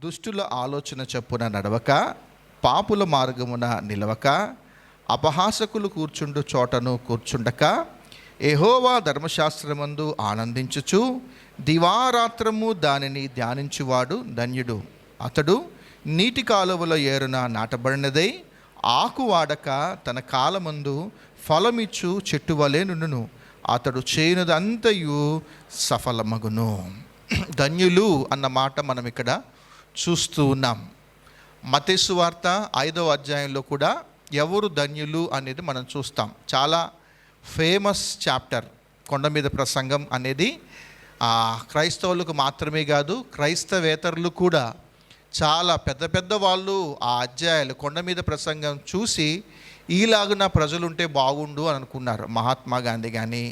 దుష్టుల ఆలోచన చొప్పున నడవక, పాపుల మార్గమున నిలవక, అపహాసకులు కూర్చుండు చోటను కూర్చుండక, యెహోవా ధర్మశాస్త్రమందు ఆనందించుచు దివారాత్రము దానిని ధ్యానించువాడు ధన్యుడు. అతడు నీటి కాలువల ఏరున నాటబడినదై ఆకు వాడక తన కాలమందు ఫలమిచ్చు చెట్టు వలె నుండును. అతడు చేయనిదంతయు సఫలమగును. ధన్యులు అన్న మాట మనం ఇక్కడ చూస్తూ ఉన్నాం. మత్తయి సువార్త 5వ అధ్యాయంలో కూడా ఎవరు ధన్యులు అనేది మనం చూస్తాం. చాలా ఫేమస్ చాప్టర్. కొండ మీద ప్రసంగం అనేది క్రైస్తవులకు మాత్రమే కాదు, క్రైస్తవేతరులు కూడా చాలా పెద్ద పెద్ద వాళ్ళు ఆ అధ్యాయాలు కొండ మీద ప్రసంగం చూసి ఈలాగున ప్రజలుంటే బాగుండు అని అనుకున్నారు. మహాత్మా గాంధీ కానీ,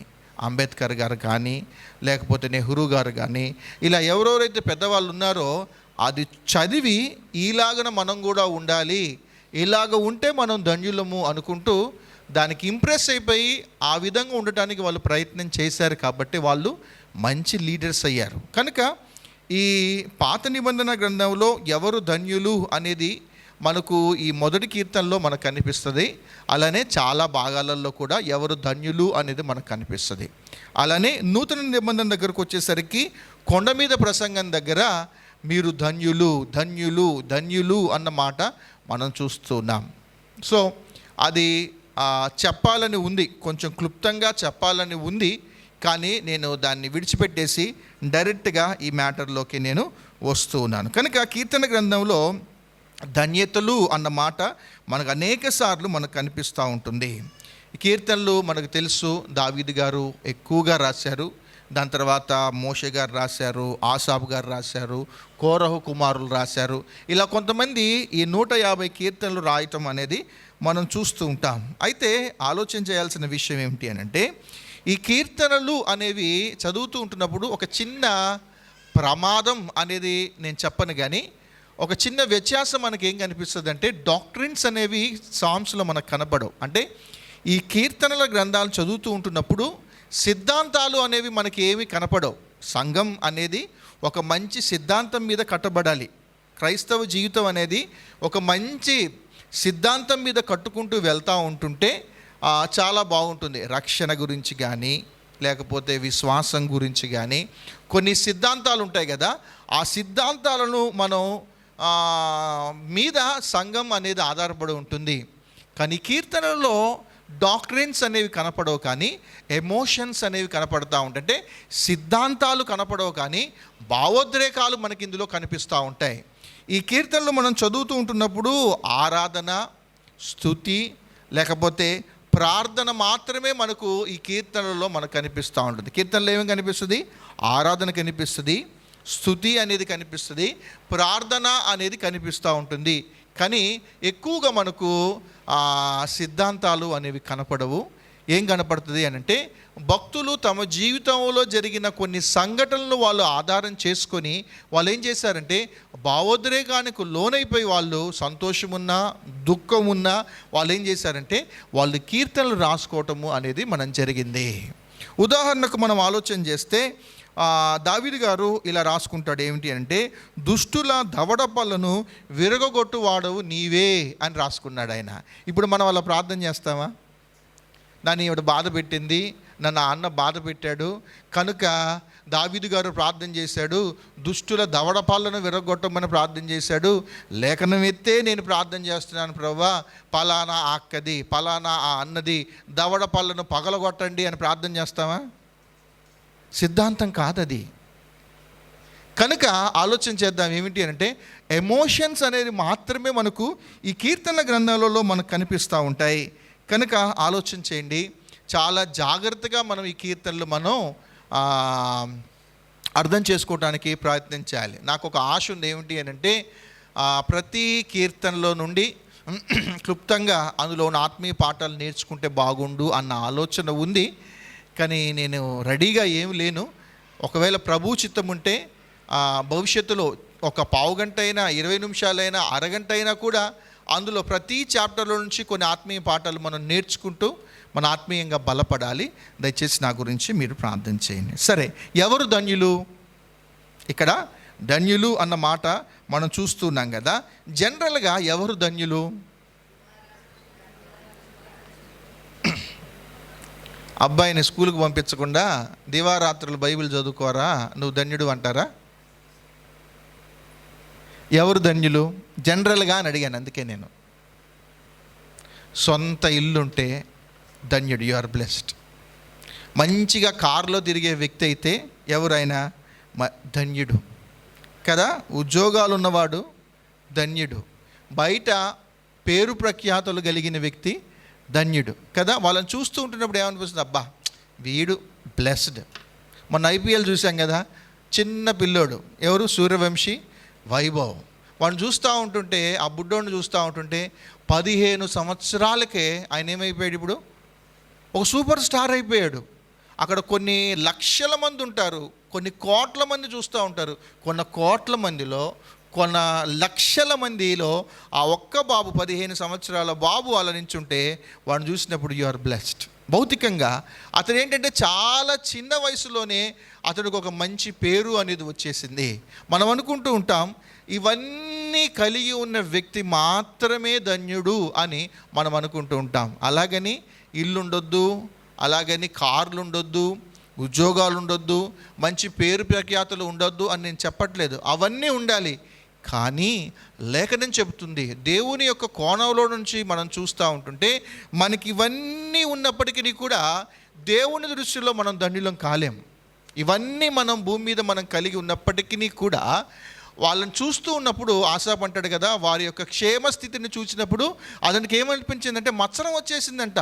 అంబేద్కర్ గారు కానీ, లేకపోతే నెహ్రూ గారు కానీ, ఇలా ఎవరెవరైతే పెద్దవాళ్ళు ఉన్నారో అది చదివి ఈలాగన మనం కూడా ఉండాలి, ఇలాగ ఉంటే మనం ధన్యులము అనుకుంటూ దానికి ఇంప్రెస్ అయిపోయి ఆ విధంగా ఉండటానికి వాళ్ళు ప్రయత్నం చేశారు. కాబట్టి వాళ్ళు మంచి లీడర్స్ అయ్యారు. కనుక ఈ పాత నిబంధన గ్రంథంలో ఎవరు ధన్యులు అనేది మనకు ఈ మొదటి కీర్తనలో మనకు కనిపిస్తుంది. అలానే చాలా భాగాలలో కూడా ఎవరు ధన్యులు అనేది మనకు కనిపిస్తుంది. అలానే నూతన నిబంధన దగ్గరకు వచ్చేసరికి కొండ మీద ప్రసంగం దగ్గర మీరు ధన్యులు ధన్యులు ధన్యులు అన్న మాట మనం చూస్తున్నాం. సో అది చెప్పాలని ఉంది, కొంచెం క్లుప్తంగా చెప్పాలని ఉంది, కానీ నేను దాన్ని విడిచిపెట్టేసి డైరెక్ట్గా ఈ మ్యాటర్లోకి నేను వస్తూ ఉన్నాను. కనుక కీర్తన గ్రంథంలో ధన్యతలు అన్న మాట మనకు అనేక సార్లు మనకు కనిపిస్తూ ఉంటుంది. కీర్తనలు మనకు తెలుసు, దావీదు గారు ఎక్కువగా రాశారు. దాని తర్వాత మోషే గారు రాశారు, ఆసాబు గారు రాశారు, కోరహు కుమారులు రాశారు. ఇలా కొంతమంది ఈ 150 కీర్తనలు రాయటం అనేది మనం చూస్తూ ఉంటాం. అయితే ఆలోచన చేయాల్సిన విషయం ఏమిటి అని అంటే, ఈ కీర్తనలు అనేవి చదువుతూ ఉంటున్నప్పుడు ఒక చిన్న ప్రమాదం అనేది నేను చెప్పను, కానీ ఒక చిన్న వ్యత్యాసం మనకి ఏం కనిపిస్తుంది అంటే, డాక్ట్రిన్స్ అనేవి సామ్స్లో మనకు కనబడవు. అంటే ఈ కీర్తనల గ్రంథాలు చదువుతూ ఉంటున్నప్పుడు సిద్ధాంతాలు అనేవి మనకి ఏమి కనపడవు. సంఘం అనేది ఒక మంచి సిద్ధాంతం మీద కట్టబడాలి. క్రైస్తవ జీవితం అనేది ఒక మంచి సిద్ధాంతం మీద కట్టుకుంటూ వెళ్తూ ఉంటుంటే చాలా బాగుంటుంది. రక్షణ గురించి కానీ, లేకపోతే విశ్వాసం గురించి కానీ కొన్ని సిద్ధాంతాలు ఉంటాయి కదా, ఆ సిద్ధాంతాలను మనం మీద సంఘం అనేది ఆధారపడి ఉంటుంది. కానీ కీర్తనలో డాక్ట్రిన్స్ అనేవి కనపడవు, కానీ ఎమోషన్స్ అనేవి కనపడతా ఉంటాయి. సిద్ధాంతాలు కనపడవు, కానీ భావోద్రేకాలు మనకి ఇందులో కనిపిస్తూ ఉంటాయి. ఈ కీర్తనలు మనం చదువుతూ ఉంటున్నప్పుడు ఆరాధన, స్తుతి, లేకపోతే ప్రార్థన మాత్రమే మనకు ఈ కీర్తనలలో మనకు కనిపిస్తూ ఉంటుంది. కీర్తనలో ఏమేమి కనిపిస్తుంది? ఆరాధన కనిపిస్తుంది, స్తుతి అనేది కనిపిస్తుంది, ప్రార్థన అనేది కనిపిస్తూ ఉంటుంది. కానీ ఎక్కువగా మనకు సిద్ధాంతాలు అనేవి కనపడవు. ఏం కనపడుతుంది అని అంటే, భక్తులు తమ జీవితంలో జరిగిన కొన్ని సంఘటనలను వాళ్ళు ఆధారం చేసుకొని వాళ్ళు ఏం చేశారంటే, భావోద్రేకానికి లోనైపోయి వాళ్ళు సంతోషమున్నా దుఃఖమున్నా వాళ్ళు ఏం చేశారంటే వాళ్ళు కీర్తనలు రాసుకోవటము అనేది మనం జరిగింది. ఉదాహరణకు మనం ఆలోచన చేస్తే దావీదు గారు ఇలా రాసుకుంటాడు. ఏమిటి అంటే, దుష్టుల దవడపళ్ళను విరగొట్టు వాడవు నీవే అని రాసుకున్నాడు ఆయన. ఇప్పుడు మనం అలా ప్రార్థన చేస్తామా? నన్ను ఈవిడ బాధ పెట్టింది, నన్ను అన్న బాధ పెట్టాడు కనుక దావీదు గారు ప్రార్థన చేశాడు, దుష్టుల దవడపళ్ళను విరగొట్టమని ప్రార్థన చేశాడు. లేఖనం ఎత్తే నేను ప్రార్థన చేస్తున్నాను ప్రభువా, పలానా ఆ అక్కది, పలానా ఆ అన్నది దవడపళ్ళను పగలగొట్టండి అని ప్రార్థన చేస్తామా? సిద్ధాంతం కాదది. కనుక ఆలోచన చేద్దాం. ఏమిటి అంటే, ఎమోషన్స్ అనేది మాత్రమే మనకు ఈ కీర్తన గ్రంథాలలో మనకు కనిపిస్తూ ఉంటాయి. కనుక ఆలోచన చేయండి, చాలా జాగ్రత్తగా మనం ఈ కీర్తనలు మనం అర్థం చేసుకోవడానికి ప్రయత్నం చేయాలి. నాకు ఒక ఆశ ఉంది. ఏమిటి అని అంటే, ప్రతి కీర్తనలో నుండి క్లుప్తంగా అందులో ఉన్న ఆత్మీయ పాఠాలు నేర్చుకుంటే బాగుండు అన్న ఆలోచన ఉంది. కానీ నేను రెడీగా ఏం లేను. ఒకవేళ ప్రభు చిత్తం ఉంటే భవిష్యత్తులో ఒక పావుగంట అయినా 20 నిమిషాలైనా అరగంట అయినా కూడా అందులో ప్రతి చాప్టర్లో నుంచి కొన్ని ఆత్మీయ పాఠాలు మనం నేర్చుకుంటూ మన ఆత్మీయంగా బలపడాలి. దయచేసి నా గురించి మీరు ప్రార్థన చేయండి. సరే, ఎవరు ధన్యులు? ఇక్కడ ధన్యులు అన్న మాట మనం చూస్తున్నాం కదా. జనరల్గా ఎవరు ధన్యులు? అబ్బాయిని స్కూల్కి పంపించకుండా దివారాత్రులు బైబిల్ చదువుకోరా, నువ్వు ధన్యుడు అంటారా? ఎవరు ధన్యులు జనరల్గా అని అడిగాను. అందుకే నేను, సొంత ఇల్లుంటే ధన్యుడు, యు ఆర్ బ్లెస్డ్. మంచిగా కారులో తిరిగే వ్యక్తి అయితే ఎవరైనా ధన్యుడు కదా. ఉద్యోగాలు ఉన్నవాడు ధన్యుడు. బయట పేరు ప్రఖ్యాతులు కలిగిన వ్యక్తి ధన్యుడు కదా. వాళ్ళని చూస్తూ ఉంటున్నప్పుడు ఏమనిపిస్తుంది, అబ్బా వీడు బ్లెస్డ్. మొన్న ఐపీఎల్ చూసాం కదా, చిన్న పిల్లోడు ఎవరు, సూర్యవంశీ వైభవ్. వాడిని చూస్తూ ఉంటుంటే, ఆ బుడ్డోడిని చూస్తూ ఉంటుంటే 15 సంవత్సరాలకే ఆయన ఏమైపోయాడు, ఇప్పుడు ఒక సూపర్ స్టార్ అయిపోయాడు. అక్కడ కొన్ని లక్షల మంది ఉంటారు, కొన్ని కోట్ల మంది చూస్తూ ఉంటారు. కొన్ని కోట్ల మందిలో, కొన్ని లక్షల మందిలో ఆ ఒక్క బాబు 15 సంవత్సరాల బాబు అలా నించుంటే వాడిని చూసినప్పుడు యు ఆర్ బ్లెస్డ్. భౌతికంగా అతను ఏంటంటే చాలా చిన్న వయసులోనే అతడికి ఒక మంచి పేరు అనేది వచ్చేసింది. మనం అనుకుంటూ ఉంటాం ఇవన్నీ కలిగి ఉన్న వ్యక్తి మాత్రమే ధన్యుడు అని మనం అనుకుంటూ ఉంటాం. అలాగని ఇల్లు ఉండొద్దు, అలాగని కార్లు ఉండొద్దు, ఉద్యోగాలు ఉండొద్దు, మంచి పేరు ప్రఖ్యాతులు ఉండొద్దు అని నేను చెప్పట్లేదు. అవన్నీ ఉండాలి. కానీ లేఖనం చెబుతుంది, దేవుని యొక్క కోణంలో నుంచి మనం చూస్తూ ఉంటుంటే మనకి ఇవన్నీ ఉన్నప్పటికీ కూడా దేవుని దృష్టిలో మనం ధన్యులం కాలేం. ఇవన్నీ మనం భూమి మీద మనం కలిగి ఉన్నప్పటికీ కూడా వాళ్ళని చూస్తూ ఉన్నప్పుడు ఆశాపు అంటాడు కదా, వారి యొక్క క్షేమ స్థితిని చూసినప్పుడు అతనికి ఏమనిపించిందంటే మత్సరం వచ్చేసిందంట.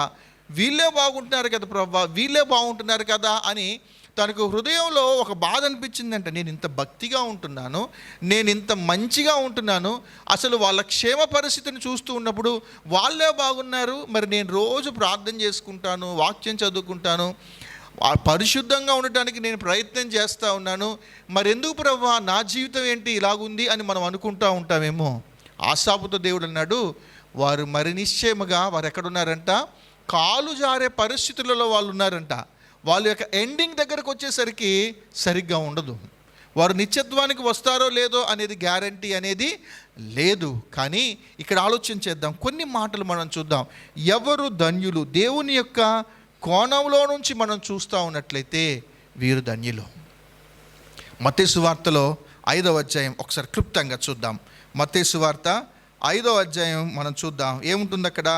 వీళ్ళే బాగుంటున్నారు కదా ప్రభా, వీళ్ళే బాగుంటున్నారు కదా అని తనకు హృదయంలో ఒక బాధ అనిపించిందంట. నేను ఇంత భక్తిగా ఉంటున్నాను, నేను ఇంత మంచిగా ఉంటున్నాను, అసలు వాళ్ళ క్షేమ పరిస్థితిని చూస్తూ ఉన్నప్పుడు వాళ్ళే బాగున్నారు, మరి నేను రోజు ప్రార్థన చేసుకుంటాను, వాక్యం చదువుకుంటాను, పరిశుద్ధంగా ఉండటానికి నేను ప్రయత్నం చేస్తూ ఉన్నాను, మరి ఎందుకు ప్రభా నా జీవితం ఏంటి ఇలాగుంది అని మనం అనుకుంటూ ఉంటామేమో. ఆశాపుతో దేవుడు అన్నాడు, వారు మరి నిశ్చయముగా వారు ఎక్కడున్నారంట, కాలు జారే పరిస్థితులలో వాళ్ళు ఉన్నారంట. వాళ్ళ యొక్క ఎండింగ్ దగ్గరకు వచ్చేసరికి సరిగ్గా ఉండదు. వారు నిత్యత్వానికి వస్తారో లేదో అనేది గ్యారంటీ అనేది లేదు. కానీ ఇక్కడ ఆలోచన చేద్దాం, కొన్ని మాటలు మనం చూద్దాం. ఎవరు ధన్యులు? దేవుని యొక్క కోణంలో నుంచి మనం చూస్తూ ఉన్నట్లయితే వీరు ధన్యులు. మత్తయి సువార్తలో 5వ అధ్యాయం ఒకసారి క్లుప్తంగా చూద్దాం. మత్తయి సువార్త 5వ అధ్యాయం మనం చూద్దాం, ఏముంటుంది అక్కడ.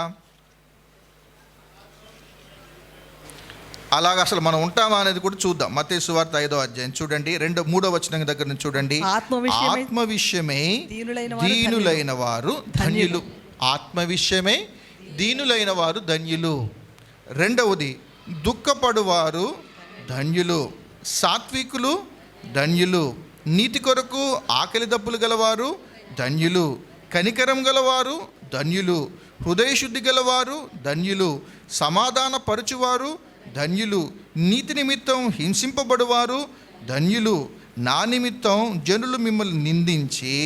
అలాగ అసలు మనం ఉంటామా అనేది కూడా చూద్దాం. మత్తయి సువార్త 5వ అధ్యాయం చూడండి, 2-3వ వచనం దగ్గర నుంచి చూడండి. ఆత్మ విషయమై దీనులైన వారు ధన్యులు. ఆత్మ విషయమై దీనులైన వారు ధన్యులు. రెండవది, దుఃఖపడువారు ధన్యులు. సాత్వికులు ధన్యులు. నీతి కొరకు ఆకలి దప్పులు గలవారు ధన్యులు. కనికరం గలవారు ధన్యులు. హృదయశుద్ధి గలవారు ధన్యులు. సమాధాన పరచువారు ధన్యులు. నీతి నిమిత్తం హింసింపబడువారు ధన్యులు. నా నిమిత్తం జనులు మిమ్మల్ని నిందించి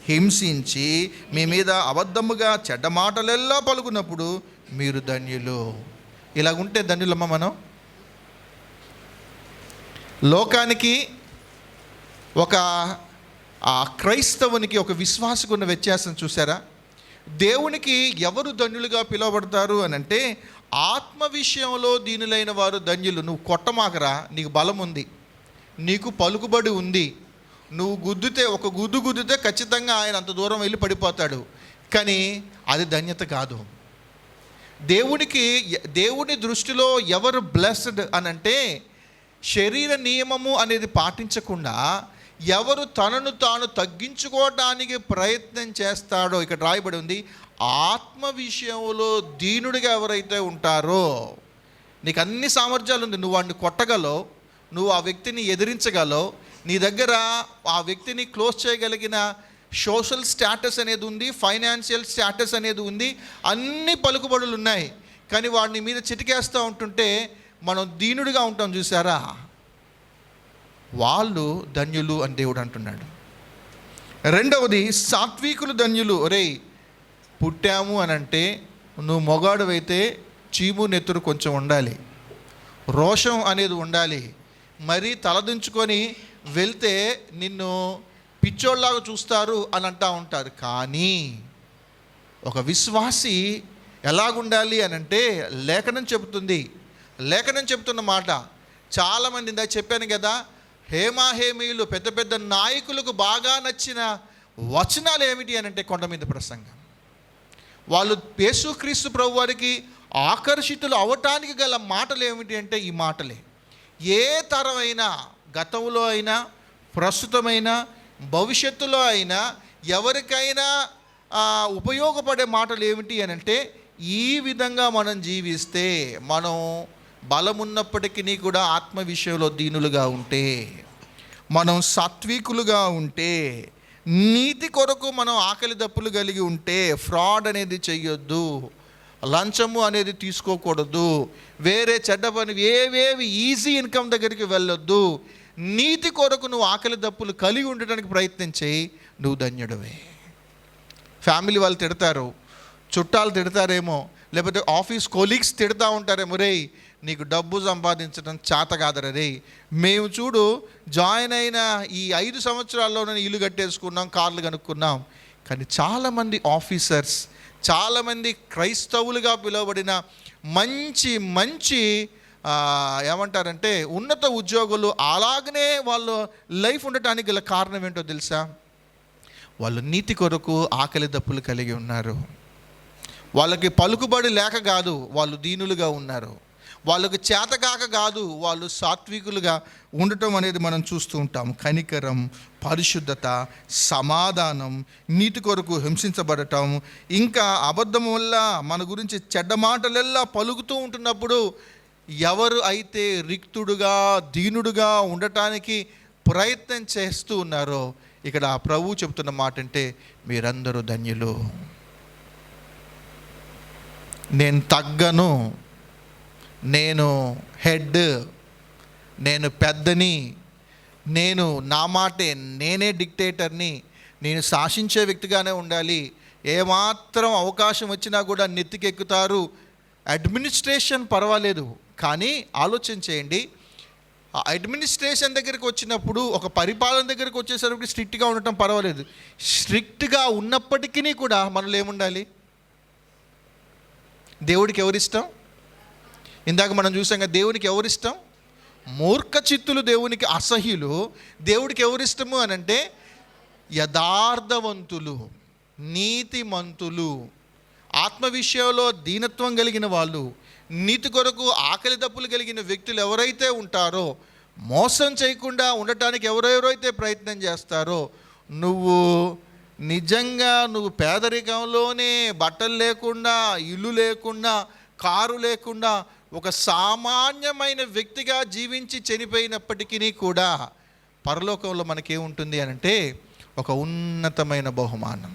హింసించి మీ మీద అబద్ధముగా చెడ్డ మాటలెల్లా పలుకున్నప్పుడు మీరు ధన్యులు. ఇలాగుంటే ధన్యులమ్మ మనం. లోకానికి ఒక క్రైస్తవునికి ఒక విశ్వాసకు ఉన్న వ్యత్యాసం చూసారా? దేవునికి ఎవరు ధన్యులుగా పిలువబడతారు అని అంటే, ఆత్మ విషయంలో దీనులైన వారు ధన్యులు. నువ్వు కొట్టమాకరా, నీకు బలం ఉంది, నీకు పలుకుబడి ఉంది, నువ్వు గుద్దితే ఒక గుద్దితే ఖచ్చితంగా ఆయన అంత దూరం వెళ్ళి పడిపోతాడు. కానీ అది ధన్యత కాదు. దేవుని దృష్టిలో ఎవరు బ్లెస్డ్ అనంటే, శరీర నియమము అనేది పాటించకుండా ఎవరు తనను తాను తగ్గించుకోవడానికి ప్రయత్నం చేస్తాడో, ఇక్కడ రాయబడి ఉంది, ఆత్మ విషయంలో దీనుడిగా ఎవరైతే ఉంటారో, నీకు అన్ని సామర్థ్యాలు ఉంది, నువ్వు వాడిని కొట్టగలవు, నువ్వు ఆ వ్యక్తిని ఎదిరించగలవు, నీ దగ్గర ఆ వ్యక్తిని క్లోజ్ చేయగలిగిన సోషల్ స్టేటస్ అనేది ఉంది, ఫైనాన్షియల్ స్టేటస్ అనేది ఉంది, అన్ని పలుకుబడులు ఉన్నాయి. కానీ వాడిని మీద చిటికేస్తూ ఉంటుంటే మనం దీనుడిగా ఉంటాం చూసారా, వాళ్ళు ధన్యులు అని దేవుడు అంటున్నాడు. రెండవది, సాత్వికులు ధన్యులు. ఒరేయ్, పుట్టాము అని అంటే నువ్వు మొగాడువైతే చీము నెత్తురు కొంచెం ఉండాలి, రోషం అనేది ఉండాలి. మరీ తలదించుకొని వెళ్తే నిన్ను పిచ్చోళ్ళలాగా చూస్తారు అని అంటూ ఉంటారు. కానీ ఒక విశ్వాసి ఎలాగుండాలి అని అంటే లేఖనం చెబుతున్న మాట. చాలామంది ఇందాక చెప్పాను కదా, హేమాహేమీయులు పెద్ద పెద్ద నాయకులకు బాగా నచ్చిన వచనాలు ఏమిటి అని అంటే కొండ మీద ప్రసంగం. వాళ్ళు యేసుక్రీస్తు ప్రభు వారికి ఆకర్షితులు అవటానికి గల మాటలు ఏమిటి అంటే ఈ మాటలే. ఏ తరమైనా, గతంలో అయినా, ప్రస్తుతమైన, భవిష్యత్తులో అయినా ఎవరికైనా ఉపయోగపడే మాటలు ఏమిటి అని అంటే, ఈ విధంగా మనం జీవిస్తే, మనం బలమున్నప్పటికీ కూడా ఆత్మ విషయంలో దీనులుగా ఉంటే, మనం సాత్వికులుగా ఉంటే, నీతి కొరకు మనం ఆకలి దప్పులు కలిగి ఉంటే, ఫ్రాడ్ అనేది చెయ్యొద్దు, లంచము అనేది తీసుకోకూడదు, వేరే చెడ్డ పని ఏవేవి ఈజీ ఇన్కమ్ దగ్గరికి వెళ్ళొద్దు, నీతి కొరకు నువ్వు ఆకలి దప్పులు కలిగి ఉండడానికి ప్రయత్నం చేయి, నువ్వు ధన్యుడవే. ఫ్యామిలీ వాళ్ళు తిడతారు, చుట్టాలు తిడతారేమో, లేకపోతే ఆఫీస్ కొలీగ్స్ తిడతా ఉంటారేమో, రేయ్ నీకు డబ్బు సంపాదించడం చేత కాదరా రే, మేము చూడు జాయిన్ అయిన ఈ 5 సంవత్సరాల్లోనే ఇల్లు కట్టేసుకున్నాం, కార్లు కనుక్కున్నాం. కానీ చాలామంది ఆఫీసర్స్, చాలామంది క్రైస్తవులుగా పిలువబడిన మంచి మంచి ఏమంటారంటే ఉన్నత ఉద్యోగులు అలాగనే వాళ్ళు లైఫ్ ఉండటానికి గల కారణం ఏంటో తెలుసా? వాళ్ళు నీతి కొరకు ఆకలి దప్పులు కలిగి ఉన్నారు. వాళ్ళకి పలుకుబడి లేక కాదు, వాళ్ళు దీనులుగా ఉన్నారు. వాళ్ళకు చేతకాక కాదు, వాళ్ళు సాత్వికులుగా ఉండటం అనేది మనం చూస్తూ ఉంటాం. కనికరం, పరిశుద్ధత, సమాధానం, నీతి కొరకు హింసించబడటం, ఇంకా అబద్ధం వల్ల మన గురించి చెడ్డ మాటలెల్లా పలుకుతూ ఉంటున్నప్పుడు ఎవరు అయితే రిక్తుడుగా, దీనుడుగా ఉండటానికి ప్రయత్నం చేస్తూ ఉన్నారో, ఇక్కడ ప్రభువు చెబుతున్న మాట అంటే, మీరందరూ ధన్యులు. నేను తగ్గను, నేను హెడ్, నేను పెద్దని, నేను నా మాటే, నేనే డిక్టేటర్ని, నేను శాసించే వ్యక్తిగానే ఉండాలి, ఏమాత్రం అవకాశం వచ్చినా కూడా నెత్తికెక్కుతారు. అడ్మినిస్ట్రేషన్ పర్వాలేదు, కానీ ఆలోచన చేయండి, ఆ అడ్మినిస్ట్రేషన్ దగ్గరికి వచ్చినప్పుడు, ఒక పరిపాలన దగ్గరికి వచ్చేసరికి స్ట్రిక్ట్గా ఉండటం పర్వాలేదు. స్ట్రిక్ట్గా ఉన్నప్పటికీ కూడా మనలో ఏముండాలి? దేవుడికి ఎవరిష్టం? ఇందాక మనం చూసాం కదా, దేవునికి ఎవరిష్టం? మూర్ఖ చిత్తులు దేవునికి అసహ్యులు. దేవుడికి ఎవరిష్టము అని అంటే యథార్థవంతులు, నీతిమంతులు, ఆత్మ విషయంలో దీనత్వం కలిగిన వాళ్ళు, నీతి కొరకు ఆకలి దప్పులు కలిగిన వ్యక్తులు ఎవరైతే ఉంటారో, మోసం చేయకుండా ఉండటానికి ఎవరెవరైతే ప్రయత్నం చేస్తారో, నువ్వు నిజంగా నువ్వు పేదరికంలోనే, బట్టలు లేకుండా, ఇల్లు లేకుండా, కారు లేకుండా ఒక సామాన్యమైన వ్యక్తిగా జీవించి చనిపోయినప్పటికీ కూడా పరలోకంలో మనకేముంటుంది అని అంటే ఒక ఉన్నతమైన బహుమానం,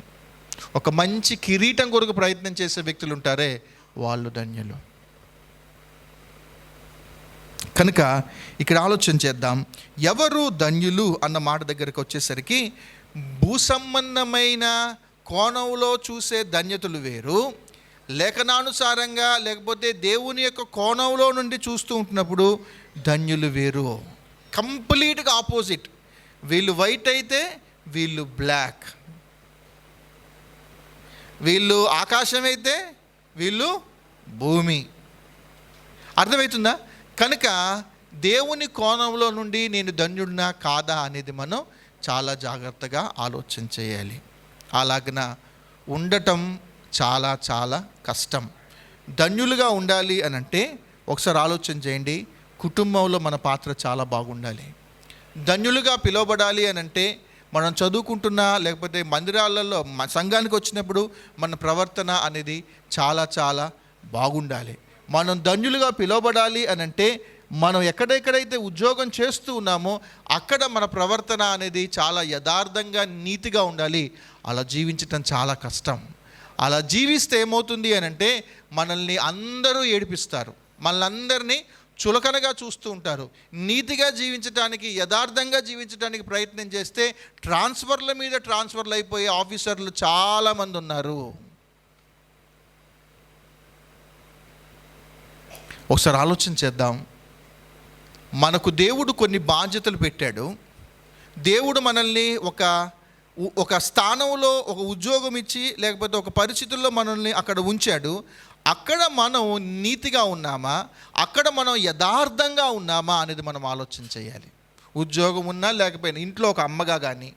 ఒక మంచి కిరీటం కొరకు ప్రయత్నం చేసే వ్యక్తులు ఉంటారే, వాళ్ళు ధన్యులు. కనుక ఇక్కడ ఆలోచన చేద్దాం, ఎవరు ధన్యులు అన్న మాట దగ్గరికి వచ్చేసరికి భూసంబంధమైన కోణంలో చూసే ధన్యతలు వేరు, లేఖనానుసారంగా లేకపోతే దేవుని యొక్క కోణంలో నుండి చూస్తూ ఉంటున్నప్పుడు ధన్యులు వేరు. కంప్లీట్గా ఆపోజిట్. వీళ్ళు వైట్ అయితే వీళ్ళు బ్లాక్, వీళ్ళు ఆకాశం అయితే వీళ్ళు భూమి. అర్థమవుతుందా? కనుక దేవుని కోణంలో నుండి నేను ధన్యుడినా కాదా అనేది మనం చాలా జాగ్రత్తగా ఆలోచన చేయాలి. అలాగన ఉండటం చాలా చాలా కష్టం. ధన్యులుగా ఉండాలి అని అంటే ఒకసారి ఆలోచన చేయండి, కుటుంబంలో మన పాత్ర చాలా బాగుండాలి. ధన్యులుగా పిలువబడాలి అని అంటే మనం చదువుకుంటున్నా లేకపోతే మందిరాలలో సంఘానికి వచ్చినప్పుడు మన ప్రవర్తన అనేది చాలా చాలా బాగుండాలి. మనం ధన్యులుగా పిలువబడాలి అని అంటే మనం ఎక్కడెక్కడైతే ఉద్యోగం చేస్తూ ఉన్నామో అక్కడ మన ప్రవర్తన అనేది చాలా యథార్థంగా, నీతిగా ఉండాలి. అలా జీవించటం చాలా కష్టం. అలా జీవిస్తే ఏమవుతుంది అని అంటే మనల్ని అందరూ ఏడిపిస్తారు, మనల్ని అందరినీ చులకనగా చూస్తూ ఉంటారు. నీతిగా జీవించడానికి, యథార్థంగా జీవించడానికి ప్రయత్నం చేస్తే ట్రాన్స్ఫర్ల మీద ట్రాన్స్ఫర్లు అయిపోయే ఆఫీసర్లు చాలామంది ఉన్నారు. ఒకసారి ఆలోచన చేద్దాం. మనకు దేవుడు కొన్ని బాధ్యతలు పెట్టాడు. దేవుడు మనల్ని ఒక స్థానంలో ఒక ఉద్యోగం ఇచ్చి లేకపోతే ఒక పరిస్థితుల్లో మనల్ని అక్కడ ఉంచాడు. అక్కడ మనం నీతిగా ఉన్నామా, అక్కడ మనం యథార్థంగా ఉన్నామా అనేది మనం ఆలోచన చేయాలి. ఉద్యోగం ఉన్నా లేకపోయినా, ఇంట్లో ఒక అమ్మగా కానీ,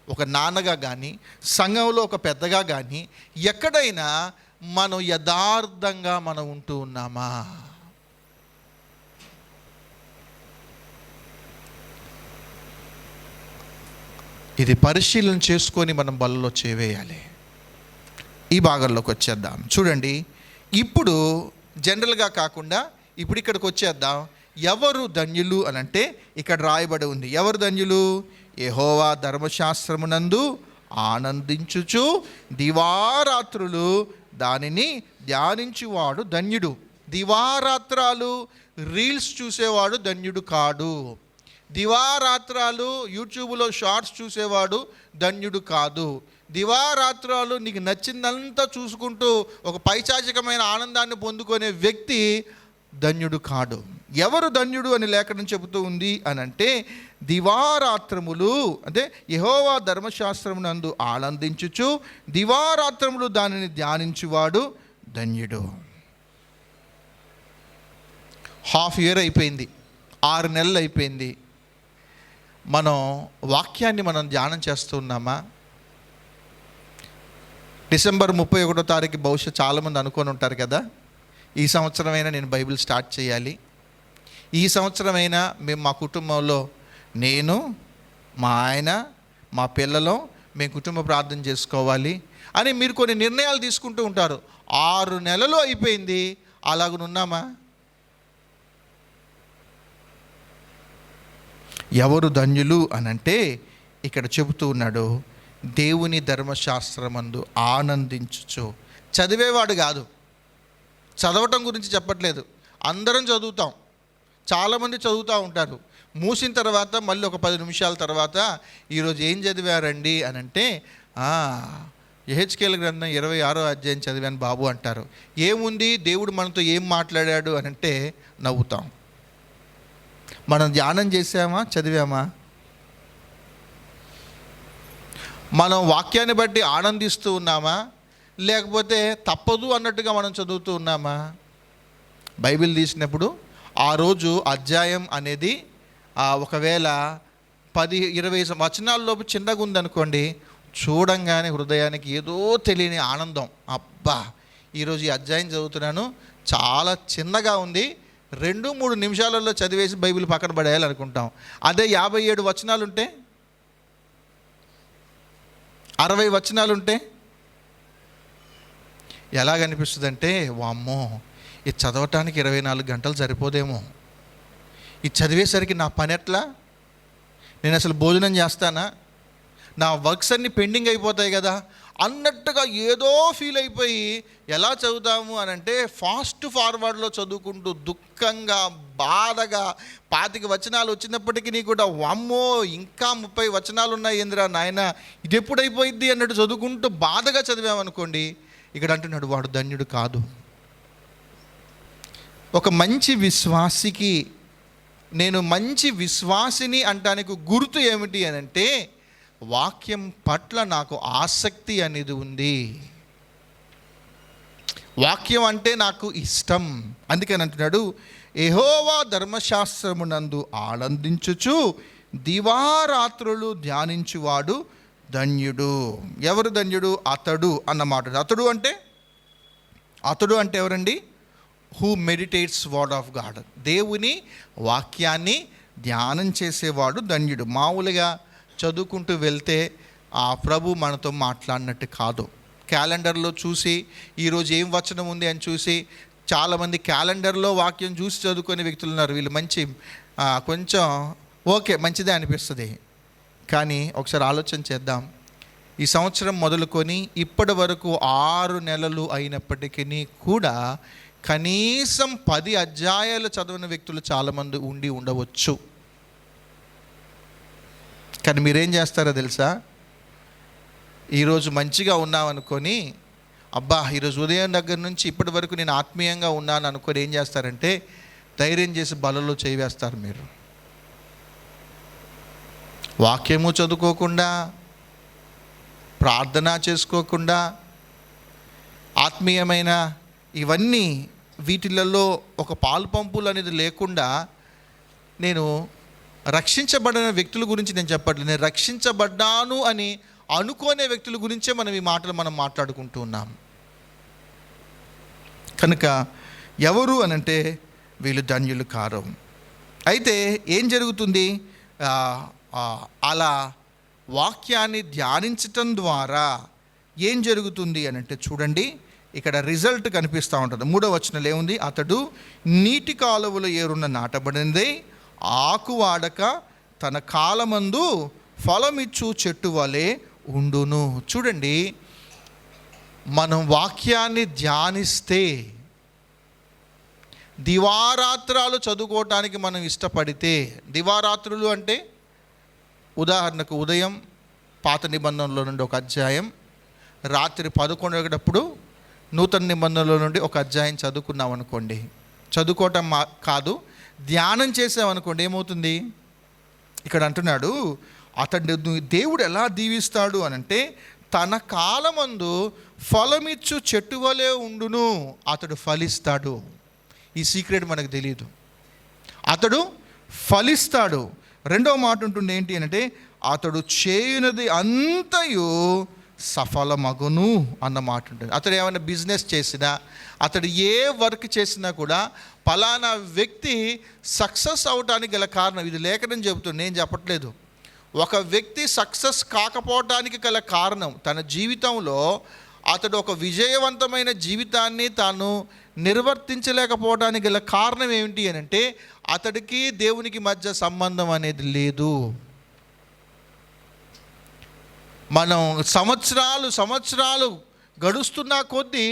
ఒక నాన్నగా కానీ, సంఘంలో ఒక పెద్దగా కానీ, ఎక్కడైనా మనం యథార్థంగా మనం ఉంటూ ఉన్నామా? ఇది పరిశీలన చేసుకొని మనం బలలో చేవేయాలి. ఈ భాగంలోకి వచ్చేద్దాం. చూడండి, ఇప్పుడు జనరల్గా కాకుండా ఇప్పుడు ఇక్కడికి వచ్చేద్దాం. ఎవరు ధన్యులు అని అంటే ఇక్కడ రాయబడి ఉంది. ఎవరు ధన్యులు? యెహోవా ధర్మశాస్త్రమునందు ఆనందించుచు దివారాత్రులు దానిని ధ్యానించువాడు ధన్యుడు. దివారాత్రాలు రీల్స్ చూసేవాడు ధన్యుడు కాడు. దివారాత్రాలు యూట్యూబ్లో షార్ట్స్ చూసేవాడు ధన్యుడు కాదు. దివారాత్రాలు నీకు నచ్చిందంతా చూసుకుంటూ ఒక పైశాచికమైన ఆనందాన్ని పొందుకునే వ్యక్తి ధన్యుడు కాడు. ఎవరు ధన్యుడు అని లేఖనం చెబుతూ ఉంది అని అంటే, దివారాత్రములు అంటే యెహోవా ధర్మశాస్త్రమునందు ఆనందించుచు దివారాత్రములు దానిని ధ్యానించువాడు ధన్యుడు. హాఫ్ ఇయర్ అయిపోయింది, 6 నెలలు అయిపోయింది. మనం వాక్యాన్ని మనం ధ్యానం చేస్తూ ఉన్నామా? డిసెంబర్ 31వ తారీఖు బహుశా చాలామంది అనుకొని ఉంటారు కదా, ఈ సంవత్సరమైనా నేను బైబిల్ స్టార్ట్ చేయాలి, ఈ సంవత్సరమైనా మేము మా కుటుంబంలో, నేను, మా ఆయన, మా పిల్లలు, మేము కుటుంబ ప్రార్థన చేసుకోవాలి అని మీరు కొన్ని నిర్ణయాలు తీసుకుంటూ ఉంటారు. 6 నెలలు అయిపోయింది, అలాగనున్నామా? ఎవరు ధన్యులు అనంటే ఇక్కడ చెబుతూ ఉన్నాడు, దేవుని ధర్మశాస్త్రమందు ఆనందించుచు. చదివేవాడు కాదు, చదవటం గురించి చెప్పట్లేదు. అందరం చదువుతాం, చాలామంది చదువుతూ ఉంటారు. మూసిన తర్వాత మళ్ళీ ఒక 10 నిమిషాల తర్వాత ఈరోజు ఏం చదివారండి అని అంటే, యెహెజ్కేలు గ్రంథం 26వ అధ్యాయం చదివాను బాబు అంటారు. ఏముంది, దేవుడు మనతో ఏం మాట్లాడాడు అని అంటే నవ్వుతాం. మనం ధ్యానం చేసామా, చదివామా? మనం వాక్యాన్ని బట్టి ఆనందిస్తూ ఉన్నామా, లేకపోతే తప్పదు అన్నట్టుగా మనం చదువుతూ ఉన్నామా? బైబిల్ తీసినప్పుడు ఆ రోజు అధ్యాయం అనేది ఒకవేళ 10-20 వచనాల్లోపు చిన్నగా ఉందనుకోండి, చూడంగానే హృదయానికి ఏదో తెలియని ఆనందం. అబ్బా, ఈరోజు ఈ అధ్యాయం చదువుతున్నాను, చాలా చిన్నగా ఉంది, 2-3 నిమిషాలలో చదివేసి బైబిల్ పక్కన పడేయాలి అనుకుంటాం. అదే 57 వచనాలు ఉంటే, 60 వచనాలు ఉంటే ఎలాగనిపిస్తుందంటే, వామ్మో, ఇది చదవటానికి 24 గంటలు సరిపోదేమో, ఇది చదివేసరికి నా పని ఎట్లా, నేను అసలు భోజనం చేస్తానా, నా వర్క్స్ అన్నీ పెండింగ్ అయిపోతాయి కదా అన్నట్టుగా ఏదో ఫీల్ అయిపోయి ఎలా చదువుతాము అని అంటే, ఫాస్ట్ ఫార్వర్డ్లో చదువుకుంటూ దుఃఖంగా, బాధగా, 25 వచనాలు వచ్చినప్పటికీ కూడా వామ్మో ఇంకా 30 వచనాలు ఉన్నాయి ఏందిరా నాయన, ఇది ఎప్పుడు అయిపోయింది అన్నట్టు చదువుకుంటూ బాధగా చదివామనుకోండి, ఇక్కడ అంటున్నాడు వాడు ధన్యుడు కాదు. ఒక మంచి విశ్వాసికి, నేను మంచి విశ్వాసిని అంటానికి గుర్తు ఏమిటి అని అంటే, వాక్యం పట్ల నాకు ఆసక్తి అనేది ఉంది, వాక్యం అంటే నాకు ఇష్టం. అందుకని అంటున్నాడు, యెహోవా ధర్మశాస్త్రమునందు ఆనందించుచు దివారాత్రులు ధ్యానించువాడు ధన్యుడు. ఎవరు ధన్యుడు? అతడు అన్నమాట. అతడు అంటే ఎవరండి? Who meditates word of God. దేవుని వాక్యాన్ని ధ్యానం చేసేవాడు ధన్యుడు. మామూలుగా చదువుకుంటూ వెళ్తే ఆ ప్రభు మనతో మాట్లాడినట్టు కాదు. క్యాలెండర్లో చూసి ఈరోజు ఏం వచనం ఉంది అని చూసి, చాలామంది క్యాలెండర్లో వాక్యం చూసి చదువుకునే వ్యక్తులు ఉన్నారు. వీళ్ళు మంచి కొంచెం ఓకే మంచిదే అనిపిస్తుంది. కానీ ఒకసారి ఆలోచన చేద్దాం, ఈ సంవత్సరం మొదలుకొని ఇప్పటి వరకు 6 నెలలు అయినప్పటికీ కూడా కనీసం 10 అధ్యాయాలు చదివిన వ్యక్తులు చాలామంది ఉండవచ్చు. కానీ మీరేం చేస్తారో తెలుసా? ఈరోజు మంచిగా ఉన్నామనుకొని, అబ్బా ఈరోజు ఉదయం దగ్గర నుంచి ఇప్పటి వరకు నేను ఆత్మీయంగా ఉన్నాను అనుకొని ఏం చేస్తారంటే, ధైర్యం చేసి బలలో చేయి వేస్తారు. మీరు వాక్యము చదువుకోకుండా, ప్రార్థన చేసుకోకుండా, ఆత్మీయమైన ఇవన్నీ వీటిలలో ఒక పాలు పంపులు అనేది లేకుండా, నేను రక్షించబడిన వ్యక్తుల గురించి నేను చెప్పట్లేదు, నేను రక్షించబడ్డాను అని అనుకునే వ్యక్తుల గురించే మనం ఈ మాటలు మనం మాట్లాడుకుంటూ ఉన్నాం. కనుక ఎవరు అనంటే వీళ్ళు ధన్యులు కారు. అయితే ఏం జరుగుతుంది? అలా వాక్యాన్ని ధ్యానించటం ద్వారా ఏం జరుగుతుంది అనంటే చూడండి, ఇక్కడ రిజల్ట్ కనిపిస్తూ ఉంటుంది. 3వ వచనంలో ఏముంది? అతడు నీటి కాలువలో ఏరున్న నాటబడింది, ఆకు వాడక తన కాలమందు ఫలమిచ్చు చెట్టు వలె ఉండును. చూడండి, మనం వాక్యాన్ని ధ్యానిస్తే, దివారాత్రాలు చదువుకోవటానికి మనం ఇష్టపడితే, దివారాత్రులు అంటే ఉదాహరణకు ఉదయం పాత నిబంధనలో నుండి ఒక అధ్యాయం, రాత్రి 11 నూతన నిబంధనలో నుండి ఒక అధ్యాయం చదువుకున్నాం అనుకోండి. చదువుకోవటం కాదు, ధ్యానం చేసామనుకోండి, ఏమవుతుంది? ఇక్కడ అంటున్నాడు, అతడు దేవుడు ఎలా దీవిస్తాడు అనంటే తన కాలమందు ఫలమిచ్చు చెట్టు వలె ఉండును. అతడు ఫలిస్తాడు. ఈ సీక్రెట్ మనకు తెలియదు. అతడు ఫలిస్తాడు. 2వ మాట ఉంటుంది ఏంటి అంటే, అతడు చేయునది అంతయు సఫలమగును అన్న మాట ఉంటుంది. అతడు ఏమైనా బిజినెస్ చేసినా, అతడు ఏ వర్క్ చేసినా కూడా ఫలానా వ్యక్తి సక్సెస్ అవడానికి గల కారణం, ఇది లేఖనం చెబుతుంది, నేను చెప్పట్లేదు. ఒక వ్యక్తి సక్సెస్ కాకపోవటానికి గల కారణం, తన జీవితంలో అతడు ఒక విజయవంతమైన జీవితాన్ని తాను నిర్వర్తించలేకపోవడానికి గల కారణం ఏమిటి అని అంటే, అతడికి దేవునికి మధ్య సంబంధం అనేది లేదు. మనం సంవత్సరాలు గడుస్తున్న కొద్దీ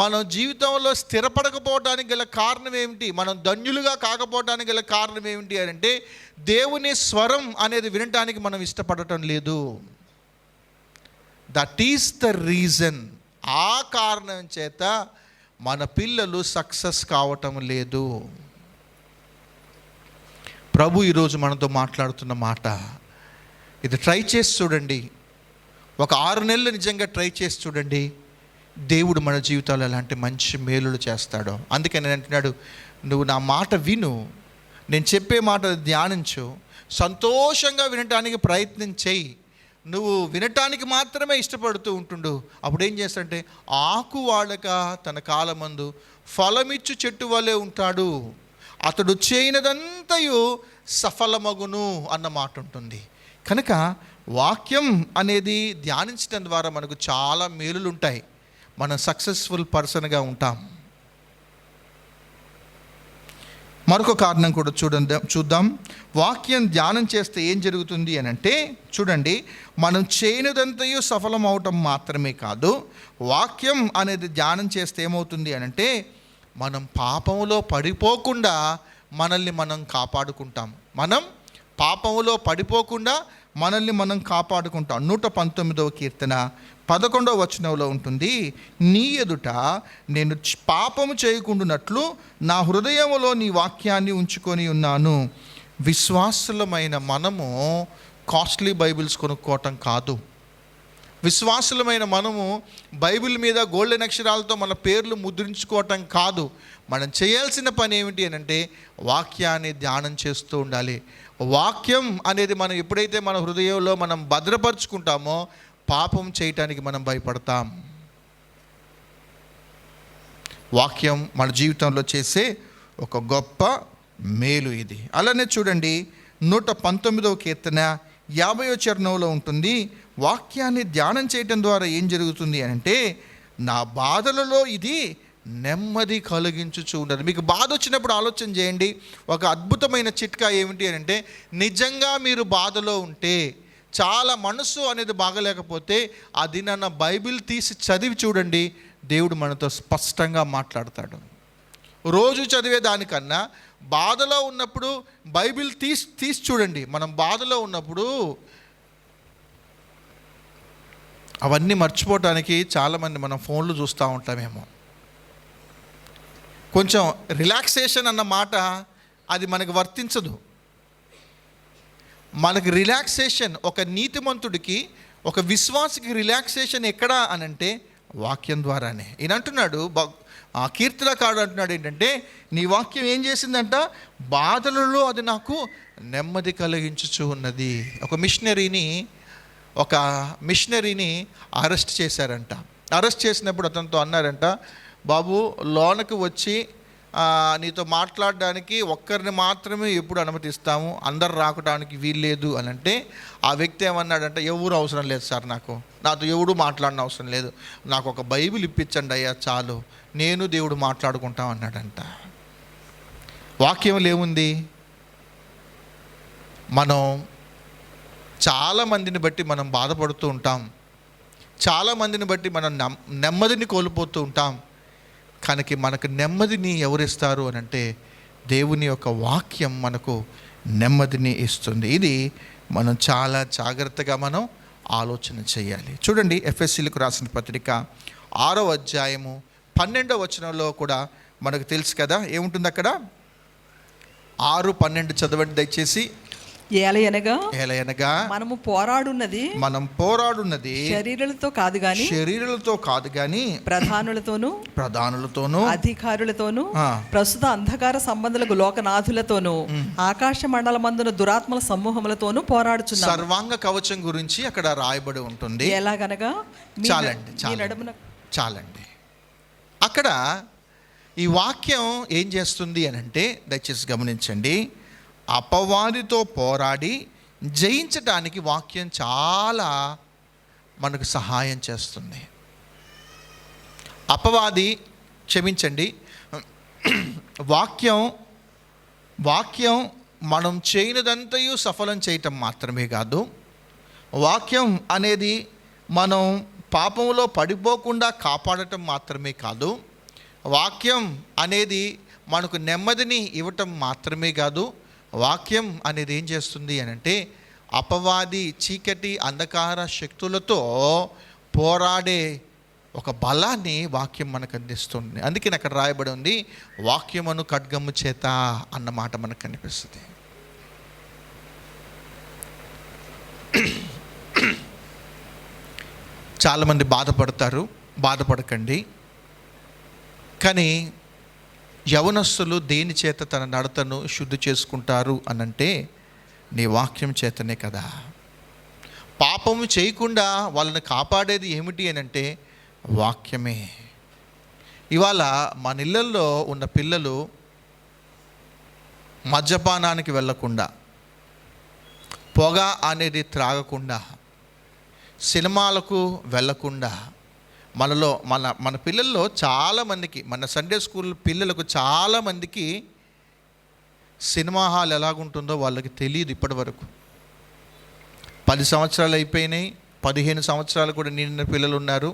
మనం జీవితంలో స్థిరపడకపోవడానికి గల కారణం ఏమిటి? మనం ధన్యులుగా కాకపోవడానికి గల కారణం ఏమిటి అని అంటే, దేవుని స్వరం అనేది వినటానికి మనం ఇష్టపడటం లేదు. That is the reason. ఆ కారణం చేత మన పిల్లలు సక్సెస్ కావటం లేదు. ప్రభు ఈరోజు మనతో మాట్లాడుతున్న మాట ఇది. ట్రై చేసి చూడండి. ఒక 6 నెలలు నిజంగా ట్రై చేసి చూడండి. దేవుడు మన జీవితాలు ఎలాంటి మంచి మేలులు చేస్తాడో. అందుకని నేను అంటున్నాడు, నువ్వు నా మాట విను, నేను చెప్పే మాట ధ్యానించు, సంతోషంగా వినటానికి ప్రయత్నం చేయి. నువ్వు వినటానికి మాత్రమే ఇష్టపడుతూ ఉంటుండు. అప్పుడు ఏం చేస్తాడంటే, ఆకు వాడక తన కాలమందు ఫలమిచ్చు చెట్టు వలె ఉంటాడు, అతడు చేయనదంతయు సఫలమగును అన్న మాట ఉంటుంది. కనుక వాక్యం అనేది ధ్యానించడం ద్వారా మనకు చాలా మేలులు ఉంటాయి. మనం సక్సెస్ఫుల్ పర్సన్గా ఉంటాం. మరొక కారణం కూడా చూద్దాం. వాక్యం ధ్యానం చేస్తే ఏం జరుగుతుంది అని అంటే, చూడండి, మనం చేయనిదంతయు సఫలం అవటం మాత్రమే కాదు, వాక్యం అనేది ధ్యానం చేస్తే ఏమవుతుంది అని అంటే, మనం పాపములో పడిపోకుండా మనల్ని మనం కాపాడుకుంటాం. మనం పాపములో పడిపోకుండా మనల్ని మనం కాపాడుకుంటాం. 119వ కీర్తన 11వ వచనంలో ఉంటుంది, నీ ఎదుట నేను పాపము చేయకుండానట్లు నా హృదయములో నీ వాక్యాన్ని ఉంచుకొని ఉన్నాను. విశ్వాసులమైన మనము కాస్ట్లీ బైబిల్స్ కొనుక్కోవటం కాదు. విశ్వాసులమైన మనము బైబిల్ మీద గోల్డెన్ అక్షరాలతో మన పేర్లు ముద్రించుకోవటం కాదు. మనం చేయాల్సిన పని ఏమిటి అని అంటే, వాక్యాన్ని ధ్యానం చేస్తూ ఉండాలి. వాక్యం అనేది మనం ఎప్పుడైతే మన హృదయంలో మనం భద్రపరుచుకుంటామో, పాపం చేయటానికి మనం భయపడతాం. వాక్యం మన జీవితంలో చేసే ఒక గొప్ప మేలు ఇది. అలానే చూడండి, 119వ కీర్తన 50వ చరణంలో ఉంటుంది, వాక్యాన్ని ధ్యానం చేయటం ద్వారా ఏం జరుగుతుంది అని అంటే, నా బాధలలో ఇది నెమ్మది కలిగించుచు ఉండదు. మీకు బాధ వచ్చినప్పుడు ఆలోచన చేయండి. ఒక అద్భుతమైన చిట్కా ఏమిటి అని అంటే, నిజంగా మీరు బాధలో ఉంటే, చాలా మనసు అనేది బాగలేకపోతే, అది నన్న బైబిల్ తీసి చదివి చూడండి, దేవుడు మనతో స్పష్టంగా మాట్లాడతాడు. రోజు చదివే దానికన్నా బాధలో ఉన్నప్పుడు బైబిల్ తీసి చూడండి. మనం బాధలో ఉన్నప్పుడు అవన్నీ మర్చిపోవటానికి చాలామంది మనం ఫోన్లు చూస్తూ ఉంటామేమో. కొంచెం రిలాక్సేషన్ అన్న మాట అది మనకు వర్తించదు. మనకి రిలాక్సేషన్, ఒక నీతిమంతుడికి, ఒక విశ్వాసికి రిలాక్సేషన్ ఎక్కడా అనంటే వాక్యం ద్వారానే. ఈయన అంటున్నాడు, ఆ కీర్తనకారుడు అంటున్నాడు ఏంటంటే, నీ వాక్యం ఏం చేసిందంట, బాధలలో అది నాకు నెమ్మది కలిగించుచు ఉన్నది. ఒక మిషనరీని అరెస్ట్ చేశారంట. అరెస్ట్ చేసినప్పుడు అతనితో అన్నారంట, బాబు లోనకి వచ్చి నీతో మాట్లాడడానికి ఒక్కరిని మాత్రమే ఎప్పుడు అనుమతిస్తాము, అందరు రాకడానికి వీల్లేదు అని అంటే, ఆ వ్యక్తి ఏమన్నాడంటే, ఎవరు అవసరం లేదు సార్, నాతో ఎవడు మాట్లాడిన అవసరం లేదు, నాకు ఒక బైబిల్ ఇప్పించండి అయ్యా చాలు, నేను దేవుడు మాట్లాడుకుంటాం అన్నాడంట. వాక్యంలో ఏముంది? మనం చాలామందిని బట్టి మనం బాధపడుతూ ఉంటాం, చాలామందిని బట్టి మనం నెమ్మదిని కోల్పోతూ ఉంటాం. కనుక మనకు నెమ్మదిని ఎవరిస్తారు అని అంటే, దేవుని యొక్క వాక్యం మనకు నెమ్మదిని ఇస్తుంది. ఇది మనం చాలా జాగ్రత్తగా మనం ఆలోచన చేయాలి. చూడండి, ఎఫెసీలకు రాసిన పత్రిక 6వ అధ్యాయము 12వ వచనంలో కూడా మనకు తెలుసు కదా ఏముంటుంది అక్కడ. 6:12 చదవండి దయచేసి. ఏలయనగా మనం పోరాడున్నది శరీరులతో కాదు గాని ప్రధానులతోను అధికారులతోను ప్రస్తుత అంధకార సంబంధులకు లోకనాథులతోను ఆకాశ మండలమందున దురాత్మల సమూహములతోను పోరాడుచున్నాము. సర్వాంగ కవచం గురించి అక్కడ రాయబడి ఉంటుంది. ఎలాగనగా చాలండి. అక్కడ ఈ వాక్యం ఏం చేస్తుంది అని అంటే, దయచేసి గమనించండి, అపవాదితో పోరాడి జయించడానికి వాక్యం చాలా మనకు సహాయం చేస్తుంది. వాక్యం మనం చేయనిదంతయు సఫలం చేయటం మాత్రమే కాదు, వాక్యం అనేది మనం పాపంలో పడిపోకుండా కాపాడటం మాత్రమే కాదు, వాక్యం అనేది మనకు నెమ్మదిని ఇవ్వటం మాత్రమే కాదు, వాక్యం అనేది ఏం చేస్తుంది అని అంటే, అపవాది చీకటి అంధకార శక్తులతో పోరాడే ఒక బలాన్ని వాక్యం మనకు అందిస్తుంది. అందుకని అక్కడ రాయబడి ఉంది, వాక్యమును ఖడ్గము చేత అన్నమాట మనకు కనిపిస్తుంది. చాలామంది బాధపడకండి. కానీ యవనస్తులు దేని చేత తన నడతను శుద్ధి చేసుకుంటారు అనంటే, నీ వాక్యం చేతనే కదా. పాపము చేయకుండా వాళ్ళని కాపాడేది ఏమిటి అని అంటే వాక్యమే. ఇవాళ మన ఇళ్ళల్లో ఉన్న పిల్లలు మద్యపానానికి వెళ్ళకుండా, పొగ అనేది త్రాగకుండా, సినిమాలకు వెళ్ళకుండా, మన పిల్లల్లో చాలామందికి, మన సండే స్కూల్ పిల్లలకు చాలామందికి సినిమా హాల్ ఎలాగుంటుందో వాళ్ళకి తెలియదు. ఇప్పటి వరకు 10 సంవత్సరాలు అయిపోయినాయి, 15 సంవత్సరాలు కూడా నిండిన పిల్లలు ఉన్నారు,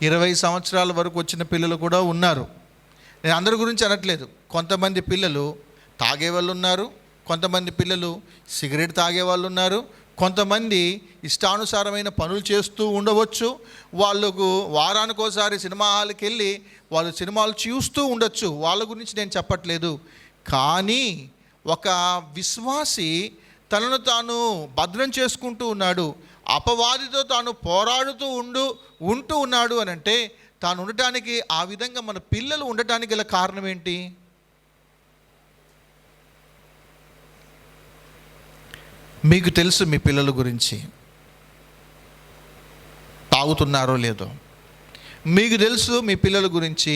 20 సంవత్సరాల వరకు వచ్చిన పిల్లలు కూడా ఉన్నారు. నేను అందరి గురించి అనట్లేదు. కొంతమంది పిల్లలు తాగే వాళ్ళు ఉన్నారు, కొంతమంది పిల్లలు సిగరెట్ తాగే వాళ్ళు ఉన్నారు, కొంతమంది ఇష్టానుసారమైన పనులు చేస్తూ ఉండవచ్చు. వాళ్ళకు వారానికోసారి సినిమా హాల్కి వెళ్ళి వాళ్ళు సినిమాలు చూస్తూ ఉండొచ్చు. వాళ్ళ గురించి నేను చెప్పట్లేదు. కానీ ఒక విశ్వాసి తనను తాను భద్రం చేసుకుంటూ ఉన్నాడు, అపవాదితో తాను పోరాడుతూ ఉంటూ ఉన్నాడు అని అంటే, తాను ఉండటానికి, ఆ విధంగా మన పిల్లలు ఉండటానికి గల కారణం ఏంటి? మీకు తెలుసు మీ పిల్లల గురించి, తాగుతున్నారో లేదో. మీకు తెలుసు మీ పిల్లల గురించి,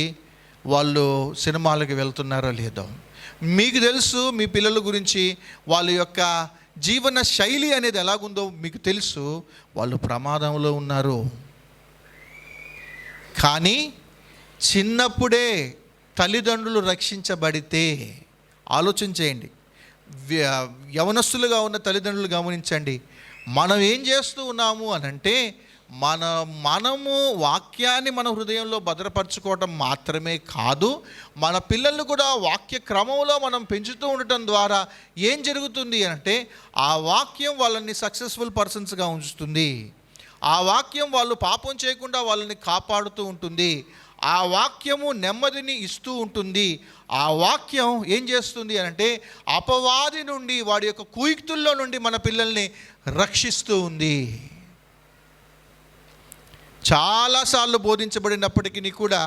వాళ్ళు సినిమాలకు వెళ్తున్నారో లేదో. మీకు తెలుసు మీ పిల్లల గురించి, వాళ్ళ యొక్క జీవన శైలి అనేది ఎలాగుందో మీకు తెలుసు. వాళ్ళు ప్రమాదంలో ఉన్నారు. కానీ చిన్నప్పుడే తల్లిదండ్రులు రక్షించబడితే, ఆలోచన చేయండి, యవనస్తులుగా ఉన్న తల్లిదండ్రులు గమనించండి, మనం ఏం చేస్తూ ఉన్నాము అనంటే, మనము వాక్యాన్ని మన హృదయంలో భద్రపరచుకోవటం మాత్రమే కాదు, మన పిల్లలు కూడా వాక్య క్రమంలో మనం పెంచుతూ ఉండటం ద్వారా ఏం జరుగుతుంది అంటే, ఆ వాక్యం వాళ్ళని సక్సెస్ఫుల్ పర్సన్స్గా ఉంచుతుంది. ఆ వాక్యం వాళ్ళు పాపం చేయకుండా వాళ్ళని కాపాడుతూ ఉంటుంది. ఆ వాక్యము నెమ్మదిని ఇస్తూ ఉంటుంది. ఆ వాక్యం ఏం చేస్తుంది అంటే అపవాది నుండి, వాడి యొక్క కుయుక్తుల్లో నుండి మన పిల్లల్ని రక్షిస్తూ ఉంది. చాలాసార్లు బోధించబడినప్పటికీ కూడా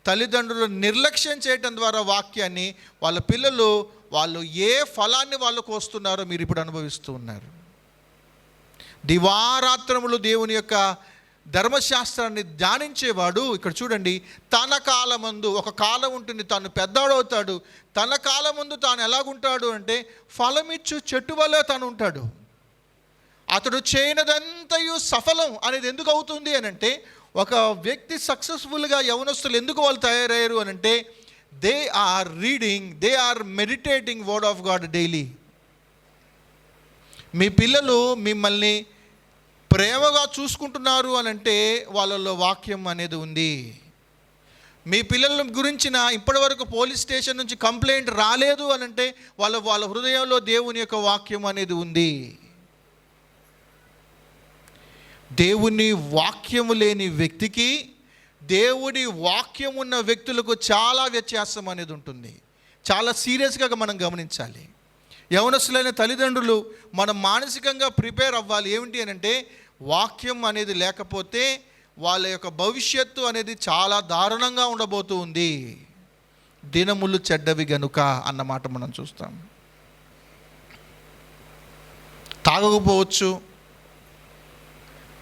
తల్లిదండ్రులు నిర్లక్ష్యం చేయటం ద్వారా వాక్యాన్ని వాళ్ళ పిల్లలు వాళ్ళు ఏ ఫలాన్ని వాళ్ళు కోస్తున్నారో మీరు ఇప్పుడు అనుభవిస్తూ ఉన్నారు. దివారాత్రములు దేవుని యొక్క ధర్మశాస్త్రాన్ని ధ్యానించేవాడు, ఇక్కడ చూడండి, తన కాలమందు, ఒక కాలం ఉంటుంది, తాను పెద్దవాడవుతాడు. తన కాలమందు తాను ఎలాగుంటాడు అంటే ఫలమిచ్చు చెట్టు వలె తాను ఉంటాడు. అతడు చేయనదంతయు సఫలం అనేది ఎందుకు అవుతుంది అని అంటే, ఒక వ్యక్తి సక్సెస్ఫుల్గా యవనస్తులు ఎందుకు వాళ్ళు తయారయ్యారు అని అంటే they are reading, they are meditating word of God daily. మీ పిల్లలు మిమ్మల్ని ప్రేమగా చూసుకుంటున్నారు అని అంటే వాళ్ళలో వాక్యం అనేది ఉంది. మీ పిల్లల గురించిన ఇప్పటివరకు పోలీస్ స్టేషన్ నుంచి కంప్లైంట్ రాలేదు అని అంటే వాళ్ళ హృదయంలో దేవుని యొక్క వాక్యం అనేది ఉంది. దేవుని వాక్యము లేని వ్యక్తికి దేవుడి వాక్యం ఉన్న వ్యక్తులకు చాలా వ్యత్యాసం అనేది ఉంటుంది. చాలా సీరియస్గా మనం గమనించాలి. యవనస్తులైన తల్లిదండ్రులు మనం మానసికంగా ప్రిపేర్ అవ్వాలి. ఏమిటి అని అంటే వాక్యం అనేది లేకపోతే వాళ్ళ యొక్క భవిష్యత్తు అనేది చాలా దారుణంగా ఉండబోతూ ఉంది. దినములు చెడ్డవి గనుక అన్నమాట మనం చూస్తాం. తాగకపోవచ్చు,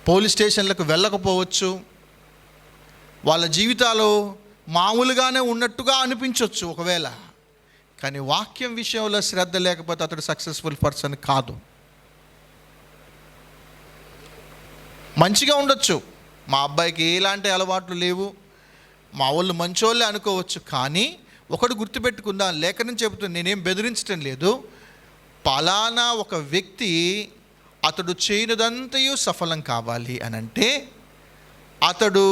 పోలీస్ స్టేషన్లకు వెళ్ళకపోవచ్చు, వాళ్ళ జీవితాలు మామూలుగానే ఉన్నట్టుగా అనిపించవచ్చు ఒకవేళ. కానీ వాక్యం విషయంలో శ్రద్ధ లేకపోతే అతడు సక్సెస్ఫుల్ పర్సన్ కాదు. మంచిగా ఉండొచ్చు, మా అబ్బాయికి ఎలాంటి అలవాట్లు లేవు, మా వాళ్ళు మంచోళ్ళే అనుకోవచ్చు. కానీ ఒకటి గుర్తుపెట్టుకుందాం, లేఖనం చెబుతుంది, నేనేం బెదిరించడం లేదు, పలానా ఒక వ్యక్తి అతడు చేయనిదంతయు సఫలం కావాలి అని అంటే అతడు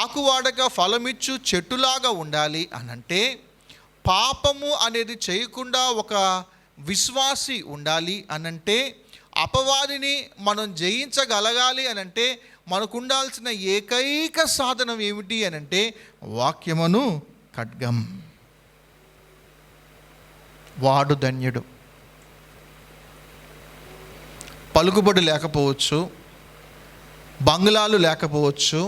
ఆకువాడక ఫలమిచ్చు చెట్టులాగా ఉండాలి అనంటే పాపము అనేది చేయకుండా ఒక విశ్వాసి ఉండాలి అనంటే అపవాదిని మనం జయించగలగాలి అనంటే మనకు ఉండాల్సిన ఏకైక సాధనం ఏమిటి అనంటే వాక్యమును ఖడ్గం. వాడు ధన్యుడు. పలుకుబడి లేకపోవచ్చు, బంగ్లాలు లేకపోవచ్చు,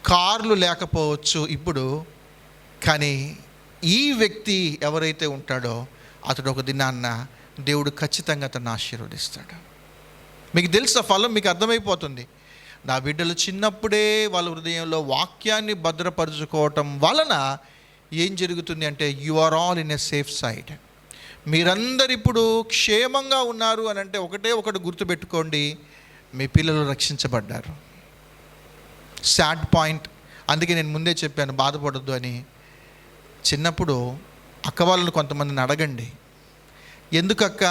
కార్లు లేకపోవచ్చు ఇప్పుడు, కానీ ఈ వ్యక్తి ఎవరైతే ఉంటాడో అతడు ఒక దినాన్న దేవుడు ఖచ్చితంగా అతన్ని ఆశీర్వదిస్తాడు. మీకు తెలుసా ఫలం మీకు అర్థమైపోతుంది. నా బిడ్డలు చిన్నప్పుడే వాళ్ళ హృదయంలో వాక్యాన్ని భద్రపరుచుకోవటం వలన ఏం జరుగుతుంది అంటే you are all in a safe side. మీరందరు ఇప్పుడు క్షేమంగా ఉన్నారు అని అంటే ఒకటి గుర్తుపెట్టుకోండి, మీ పిల్లలు రక్షించబడ్డారు. Sad point. అందుకే నేను ముందే చెప్పాను బాధపడద్దు అని. చిన్నప్పుడు అక్క వాళ్ళని కొంతమందిని అడగండి, ఎందుకక్క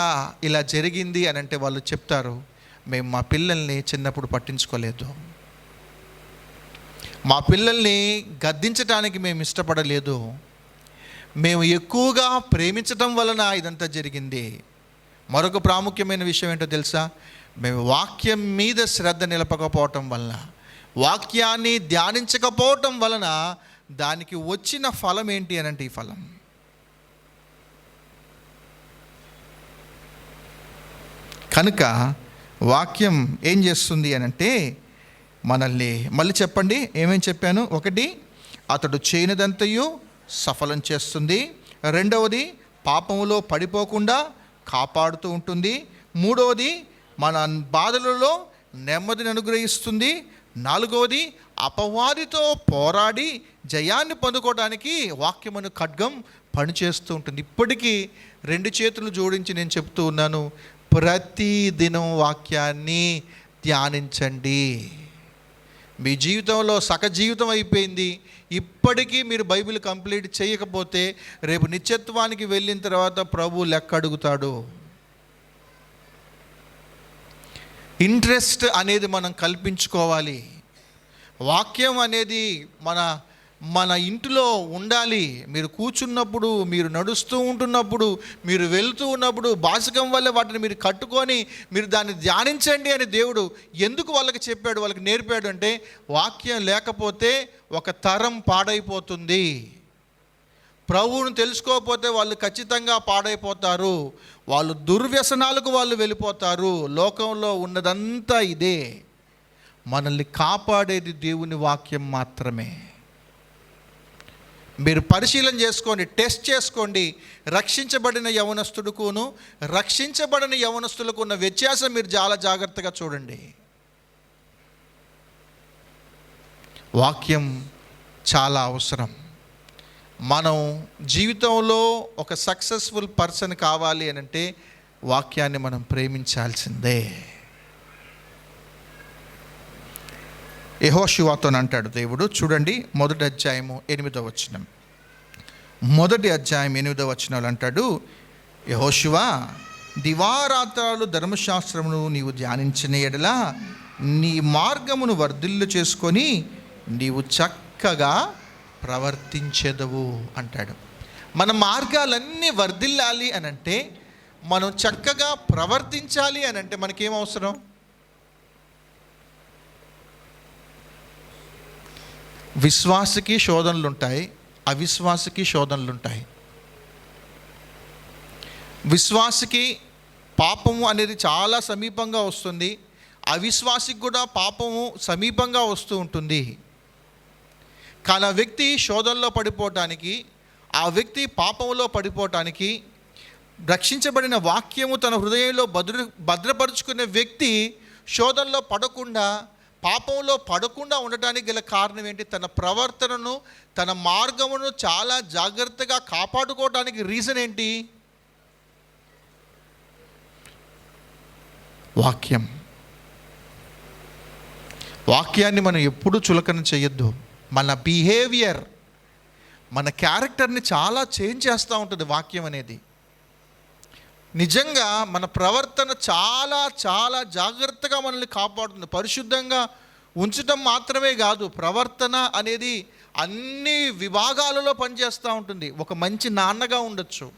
ఇలా జరిగింది అని అంటే వాళ్ళు చెప్తారు, మేము మా పిల్లల్ని చిన్నప్పుడు పట్టించుకోలేదు, మా పిల్లల్ని గద్దించడానికి మేము ఇష్టపడలేదు, మేము ఎక్కువగా ప్రేమించడం వలన ఇదంతా జరిగింది. మరొక ప్రాముఖ్యమైన విషయం ఏంటో తెలుసా, మేము వాక్యం మీద శ్రద్ధ నిలపకపోవటం వలన, వాక్యాన్ని ధ్యానించకపోవటం వలన దానికి వచ్చిన ఫలం ఏంటి అనంటే ఈ ఫలం. కనుక వాక్యం ఏం చేస్తుంది అనంటే మనల్ని, మళ్ళీ చెప్పండి ఏమేం చెప్పాను, ఒకటి అతడు చేయనిదంతయు సఫలం చేస్తుంది, రెండవది పాపములో పడిపోకుండా కాపాడుతూ ఉంటుంది, మూడవది మన బాధలలో నెమ్మదిని అనుగ్రహిస్తుంది, నాలుగవది అపవాదితో పోరాడి జయాన్ని పొందుకోవడానికి వాక్యమును ఖడ్గం పనిచేస్తూ ఉంటుంది. ఇప్పటికీ 2 చేతులు జోడించి నేను చెప్తూ ఉన్నాను, ప్రతి దినం వాక్యాన్ని ధ్యానించండి. మీ జీవితంలో సగ జీవితం అయిపోయింది, ఇప్పటికీ మీరు బైబిల్ కంప్లీట్ చేయకపోతే రేపు నిత్యత్వానికి వెళ్ళిన తర్వాత ప్రభు లెక్క అడుగుతాడు. ఇంట్రెస్ట్ అనేది మనం కల్పించుకోవాలి. వాక్యం అనేది మన మన ఇంటిలో ఉండాలి. మీరు కూర్చున్నప్పుడు, మీరు నడుస్తూ ఉంటున్నప్పుడు, మీరు వెళ్తూ ఉన్నప్పుడు బాసికం వల్ల వాటిని మీరు కట్టుకొని మీరు దాన్ని ధ్యానించండి అని దేవుడు ఎందుకు వాళ్ళకి చెప్పాడు, వాళ్ళకి నేర్పాడు అంటే, వాక్యం లేకపోతే ఒక తరం పాడైపోతుంది. ప్రభువును తెలుసుకోకపోతే వాళ్ళు ఖచ్చితంగా పాడైపోతారు. వాళ్ళు దుర్వ్యసనాలకు వాళ్ళు వెళ్ళిపోతారు. లోకంలో ఉన్నదంతా ఇదే. మనల్ని కాపాడేది దేవుని వాక్యం మాత్రమే. మీరు పరిశీలన చేసుకోండి, టెస్ట్ చేసుకోండి. రక్షించబడిన యవనస్తుడుకును రక్షించబడిన యవనస్తులకు ఉన్న వ్యత్యాసం మీరు చాలా జాగ్రత్తగా చూడండి. వాక్యం చాలా అవసరం. మనం జీవితంలో ఒక సక్సెస్ఫుల్ పర్సన్ కావాలి అని అంటే వాక్యాన్ని మనం ప్రేమించాల్సిందే. యెహోషువతో అంటాడు దేవుడు, చూడండి 1వ అధ్యాయము 8వ వచనం. 1వ అధ్యాయం 8వ వచనాలు అంటాడు, యెహోషువా, దివారాత్రాలు ధర్మశాస్త్రమును నీవు ధ్యానించిన ఎడల నీ మార్గమును వర్ధిల్లు చేసుకొని నీవు చక్కగా ప్రవర్తించెదవు అంటాడు. మన మార్గాలన్నీ వర్ధిల్లాలి అని అంటే, మనం చక్కగా ప్రవర్తించాలి అని అంటే మనకేం అవసరం? విశ్వాసకి శోధనలు ఉంటాయి, అవిశ్వాసకి శోధనలు ఉంటాయి. విశ్వాసకి పాపము అనేది చాలా సమీపంగా వస్తుంది, అవిశ్వాసికి కూడా పాపము సమీపంగా వస్తూ ఉంటుంది. కానీ ఆ వ్యక్తి శోధనలో పడిపోవటానికి, ఆ వ్యక్తి పాపంలో పడిపోవటానికి, రక్షించబడిన వాక్యము తన హృదయంలో భద్రపరుచుకునే వ్యక్తి శోధనలో పడకుండా, పాపంలో పడకుండా ఉండటానికి గల కారణం ఏంటి? తన ప్రవర్తనను, తన మార్గమును చాలా జాగ్రత్తగా కాపాడుకోవడానికి రీజన్ ఏంటి? వాక్యం. వాక్యాన్ని మనం ఎప్పుడూ చులకన చేయొద్దు. మన బిహేవియర్, మన క్యారెక్టర్ని చాలా చేంజ్ చేస్తూ ఉంటుంది వాక్యం అనేది. నిజంగా మన ప్రవర్తన చాలా చాలా జాగ్రత్తగా మనల్ని కాపాడుతుంది. పరిశుద్ధంగా ఉంచటం మాత్రమే కాదు, ప్రవర్తన అనేది అన్ని విభాగాలలో పనిచేస్తూ ఉంటుంది. ఒక మంచి నాన్నగా ఉండొచ్చు,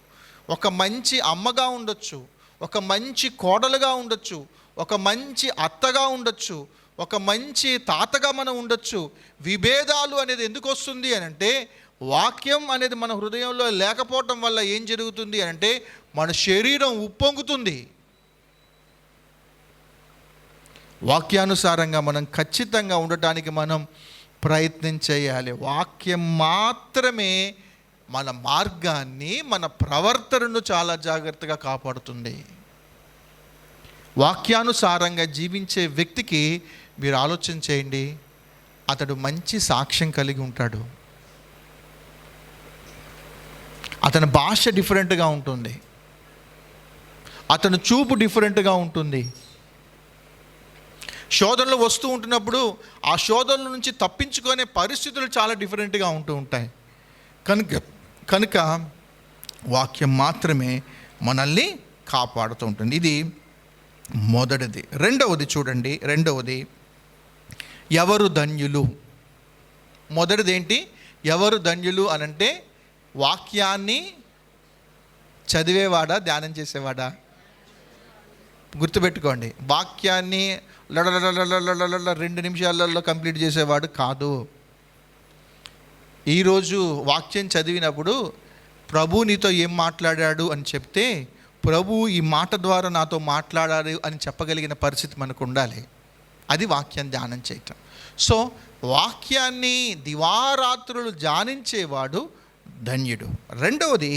ఒక మంచి అమ్మగా ఉండొచ్చు, ఒక మంచి కోడలుగా ఉండొచ్చు, ఒక మంచి అత్తగా ఉండొచ్చు, ఒక మంచి తాతగా మనం ఉండొచ్చు. విభేదాలు అనేది ఎందుకు వస్తుంది అని అంటే, వాక్యం అనేది మన హృదయంలో లేకపోవటం వల్ల ఏం జరుగుతుంది అని అంటే, మన శరీరం ఉప్పొంగుతుంది. వాక్యానుసారంగా మనం ఖచ్చితంగా ఉండటానికి మనం ప్రయత్నం చేయాలి. వాక్యం మాత్రమే మన మార్గాన్ని, మన ప్రవర్తనను చాలా జాగ్రత్తగా కాపాడుతుంది. వాక్యానుసారంగా జీవించే వ్యక్తికి మీరు ఆలోచన చేయండి, అతడు మంచి సాక్ష్యం కలిగి ఉంటాడు. అతని భాష డిఫరెంట్గా ఉంటుంది, అతని చూపు డిఫరెంట్గా ఉంటుంది. శోధనలు వస్తూ ఉంటున్నప్పుడు ఆ శోధనల నుంచి తప్పించుకునే పరిస్థితులు చాలా డిఫరెంట్గా ఉంటూ ఉంటాయి. కనుక వాక్యం మాత్రమే మనల్ని కాపాడుతూ ఉంటుంది. ఇది మొదటిది. రెండవది చూడండి, రెండవది ఎవరు ధన్యులు. మొదటిది ఏంటి? ఎవరు ధన్యులు అనంటే, వాక్యాన్ని చదివేవాడా, ధ్యానం చేసేవాడా? గుర్తుపెట్టుకోండి, వాక్యాన్ని 2 నిమిషాలలో కంప్లీట్ చేసేవాడు కాదు. ఈరోజు వాక్యం చదివినప్పుడు ప్రభు నీతో ఏం మాట్లాడాడు అని చెప్తే, ప్రభు ఈ మాట ద్వారా నాతో మాట్లాడాడు అని చెప్పగలిగిన పరిస్థితి మనకు ఉండాలి. అది వాక్యం ధ్యానం చేయటం. సో వాక్యాన్ని దివారాత్రులు ధ్యానించేవాడు ధన్యుడు. రెండవది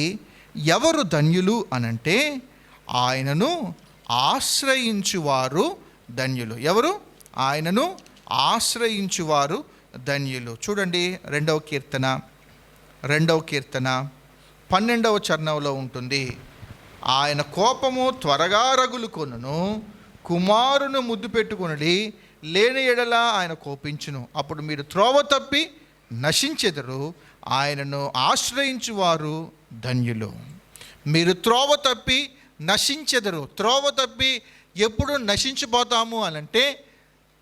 ఎవరు ధన్యులు అనంటే, ఆయనను ఆశ్రయించువారు ధన్యులు. ఎవరు? ఆయనను ఆశ్రయించువారు ధన్యులు. చూడండి, 2వ కీర్తన 12వ చరణంలో ఉంటుంది, ఆయన కోపము త్వరగా రగులుకొనును, కుమారును ముద్దు పెట్టుకునడి, లేని ఎడల ఆయన కోపించును. అప్పుడు మీరు త్రోవ తప్పి నశించెదరు, ఆయనను ఆశ్రయించువారు ధన్యులు. మీరు త్రోవ తప్పి నశించెదరు. త్రోవ తప్పి ఎప్పుడు నశించిపోతాము అనంటే,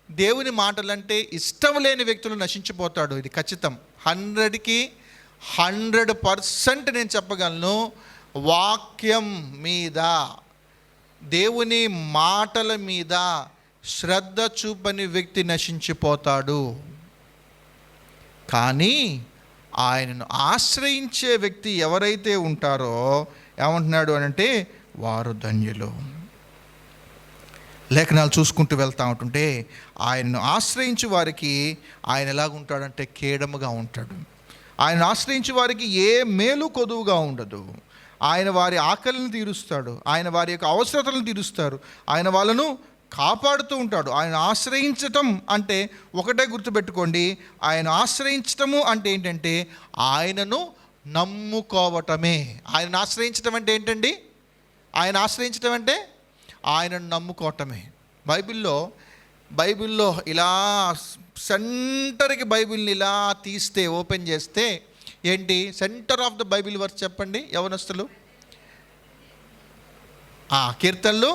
దేవుని మాటలంటే ఇష్టం లేని వ్యక్తులు నశించిపోతాడు. ఇది ఖచ్చితం. 100కి 100% నేను చెప్పగలను. వాక్యం మీద, దేవుని మాటల మీద శ్రద్ధ చూపని వ్యక్తి నశించిపోతాడు. కానీ ఆయనను ఆశ్రయించే వ్యక్తి ఎవరైతే ఉంటారో ఏమంటున్నాడు అని అంటే వారు ధన్యులు. లేఖనాలు చూసుకుంటూ వెళ్తూ ఉంటుంటే ఆయనను ఆశ్రయించే వారికి ఆయన ఎలాగుంటాడంటే కేడముగా ఉంటాడు. ఆయన ఆశ్రయించే వారికి ఏ మేలు కొదువుగా ఉండదు. ఆయన వారి ఆకలిని తీరుస్తాడు. ఆయన వారి యొక్క అవసరతలను తీరుస్తారు. ఆయన వాళ్ళను కాపాడుతూ ఉంటాడు. ఆయన ఆశ్రయించటం అంటే ఒకటే గుర్తుపెట్టుకోండి, ఆయన ఆశ్రయించటము అంటే ఏంటంటే ఆయనను నమ్ముకోవటమే. ఆయన ఆశ్రయించటం అంటే ఏంటండి? ఆయన ఆశ్రయించటం అంటే ఆయనను నమ్ముకోవటమే. బైబిల్లో ఇలా సెంటర్కి బైబిల్ని ఇలా తీస్తే, ఓపెన్ చేస్తే ఏంటి centre of the Bible verse చెప్పండి యవనస్తులు? కీర్తనలు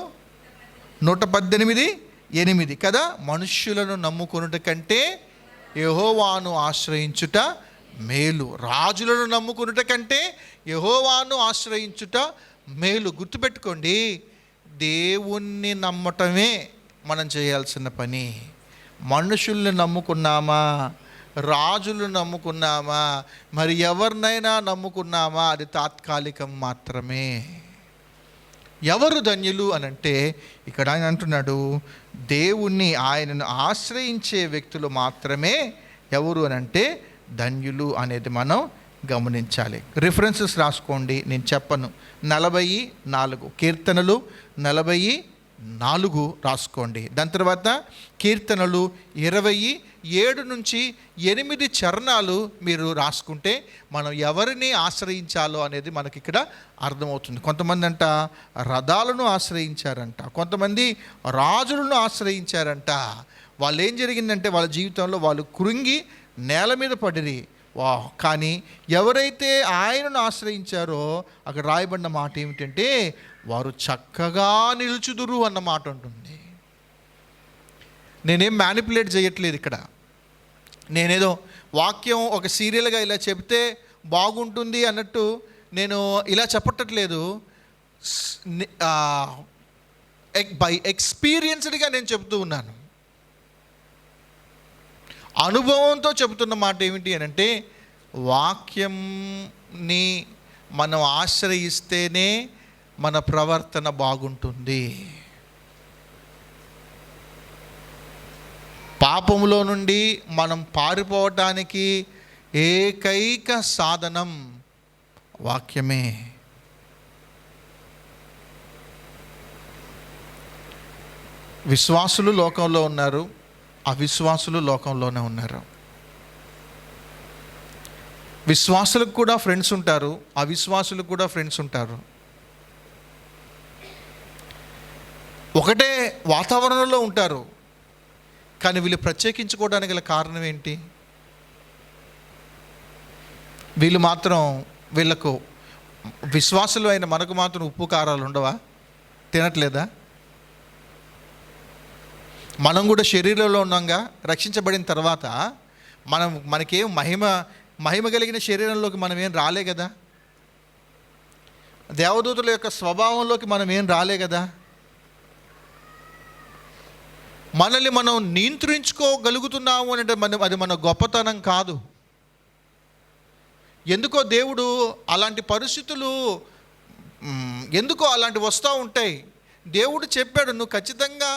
118:8 కదా. మనుష్యులను నమ్ముకొనుట కంటే యెహోవాను ఆశ్రయించుట మేలు. రాజులను నమ్ముకొనుట కంటే యెహోవాను ఆశ్రయించుట మేలు. గుర్తుపెట్టుకోండి, దేవుణ్ణి నమ్మటమే మనం చేయాల్సిన పని. మనుషుల్ని నమ్ముకున్నామా, రాజులు నమ్ముకున్నామా, మరి ఎవరినైనా నమ్ముకున్నామా, అది తాత్కాలికం మాత్రమే. ఎవరు ధన్యులు అనంటే ఇక్కడ ఆయన అంటున్నాడు, దేవుణ్ణి ఆయనను ఆశ్రయించే వ్యక్తులు మాత్రమే ఎవరు అనంటే ధన్యులు అనేది మనం గమనించాలి. రిఫరెన్సెస్ రాసుకోండి, నేను చెప్పను. 44 కీర్తనలు 44 రాసుకోండి. దాని తర్వాత కీర్తనలు 27-8 చరణాలు మీరు రాసుకుంటే మనం ఎవరిని ఆశ్రయించాలో అనేది మనకి ఇక్కడ అర్థమవుతుంది. కొంతమంది అంట రథాలను ఆశ్రయించారంట, కొంతమంది రాజులను ఆశ్రయించారంట. వాళ్ళు ఏం జరిగిందంటే వాళ్ళ జీవితంలో వాళ్ళు కృంగి నేల మీద పడిరి. కానీ ఎవరైతే ఆయనను ఆశ్రయించారో అక్కడ రాయబడిన మాట ఏమిటంటే వారు చక్కగా నిలుచుదురు అన్న మాట ఉంటుంది. నేనేం మ్యానిపులేట్ చేయట్లేదు ఇక్కడ. నేనేదో వాక్యం ఒక సీరియల్గా ఇలా చెప్తే బాగుంటుంది అన్నట్టు నేను ఇలా చెప్పట్లేదు. బై ఎక్స్పీరియన్స్డ్గా నేను చెప్తూ ఉన్నాను. అనుభవంతో చెబుతున్న మాట ఏమిటి అని అంటే వాక్యంని మనం ఆశ్రయిస్తేనే మన ప్రవర్తన బాగుంటుంది. పాపములో నుండి మనం పారిపోవటానికి ఏకైక సాధనం వాక్యమే. విశ్వాసులు లోకంలో ఉన్నారు, అవిశ్వాసులు లోకంలోనే ఉన్నారు. విశ్వాసులకు కూడా ఫ్రెండ్స్ ఉంటారు, అవిశ్వాసులకు కూడా ఫ్రెండ్స్ ఉంటారు. ఒకటే వాతావరణంలో ఉంటారు, కానీ వీళ్ళు ప్రత్యేకించుకోవడానికి గల కారణం ఏంటి? వీళ్ళు మాత్రం వీళ్ళకు విశ్వాసులు అయిన మనకు మాత్రం ఉప్పు కారాలు ఉండవా? తినట్లేదా? మనం కూడా శరీరంలో ఉన్నాంగా. రక్షించబడిన తర్వాత మనకేం మహిమ కలిగిన శరీరంలోకి మనం ఏం రాలే కదా. దేవదూతుల యొక్క స్వభావంలోకి మనం ఏం రాలే కదా. మనల్ని మనం నియంత్రించుకోగలుగుతున్నాము అంటే అది మన గొప్పతనం కాదు. ఎందుకో దేవుడు అలాంటి పరిస్థితులు ఎందుకో అలాంటి వస్తూ ఉంటాయి. దేవుడు చెప్పాడు, నువ్వు ఖచ్చితంగా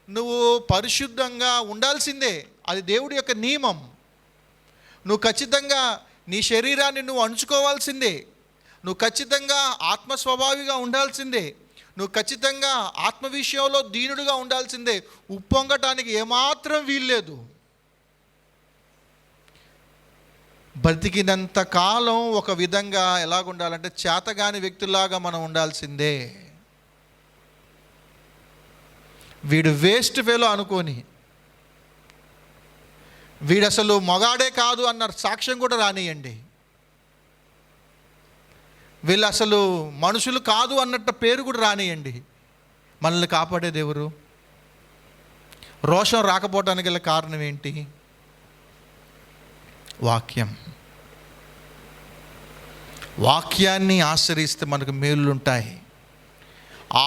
నువ్వు పరిశుద్ధంగా ఉండాల్సిందే, అది దేవుడి యొక్క నియమం. నువ్వు ఖచ్చితంగా నీ శరీరాన్ని నువ్వు అణుచుకోవాల్సిందే, నువ్వు ఖచ్చితంగా ఆత్మస్వభావిగా ఉండాల్సిందే, నువ్వు ఖచ్చితంగా ఆత్మ విషయంలో దీనుడుగా ఉండాల్సిందే. ఉప్పొంగటానికి ఏమాత్రం వీల్లేదు. బ్రతికినంత కాలం ఒక విధంగా ఎలాగుండాలంటే చేతగాని వ్యక్తులాగా మనం ఉండాల్సిందే. వీడు వేస్ట్ ఫెలో అనుకొని, వీడు అసలు మగాడే కాదు అన్న సాక్ష్యం కూడా రానియండి, వీళ్ళు అసలు మనుషులు కాదు అన్నట్టు పేరు కూడా రానియండి. మనల్ని కాపాడేది ఎవరు? రోషం రాకపోవడానికి గల కారణం ఏంటి? వాక్యం. వాక్యాన్ని ఆశ్రయిస్తే మనకు మేలులు ఉంటాయి.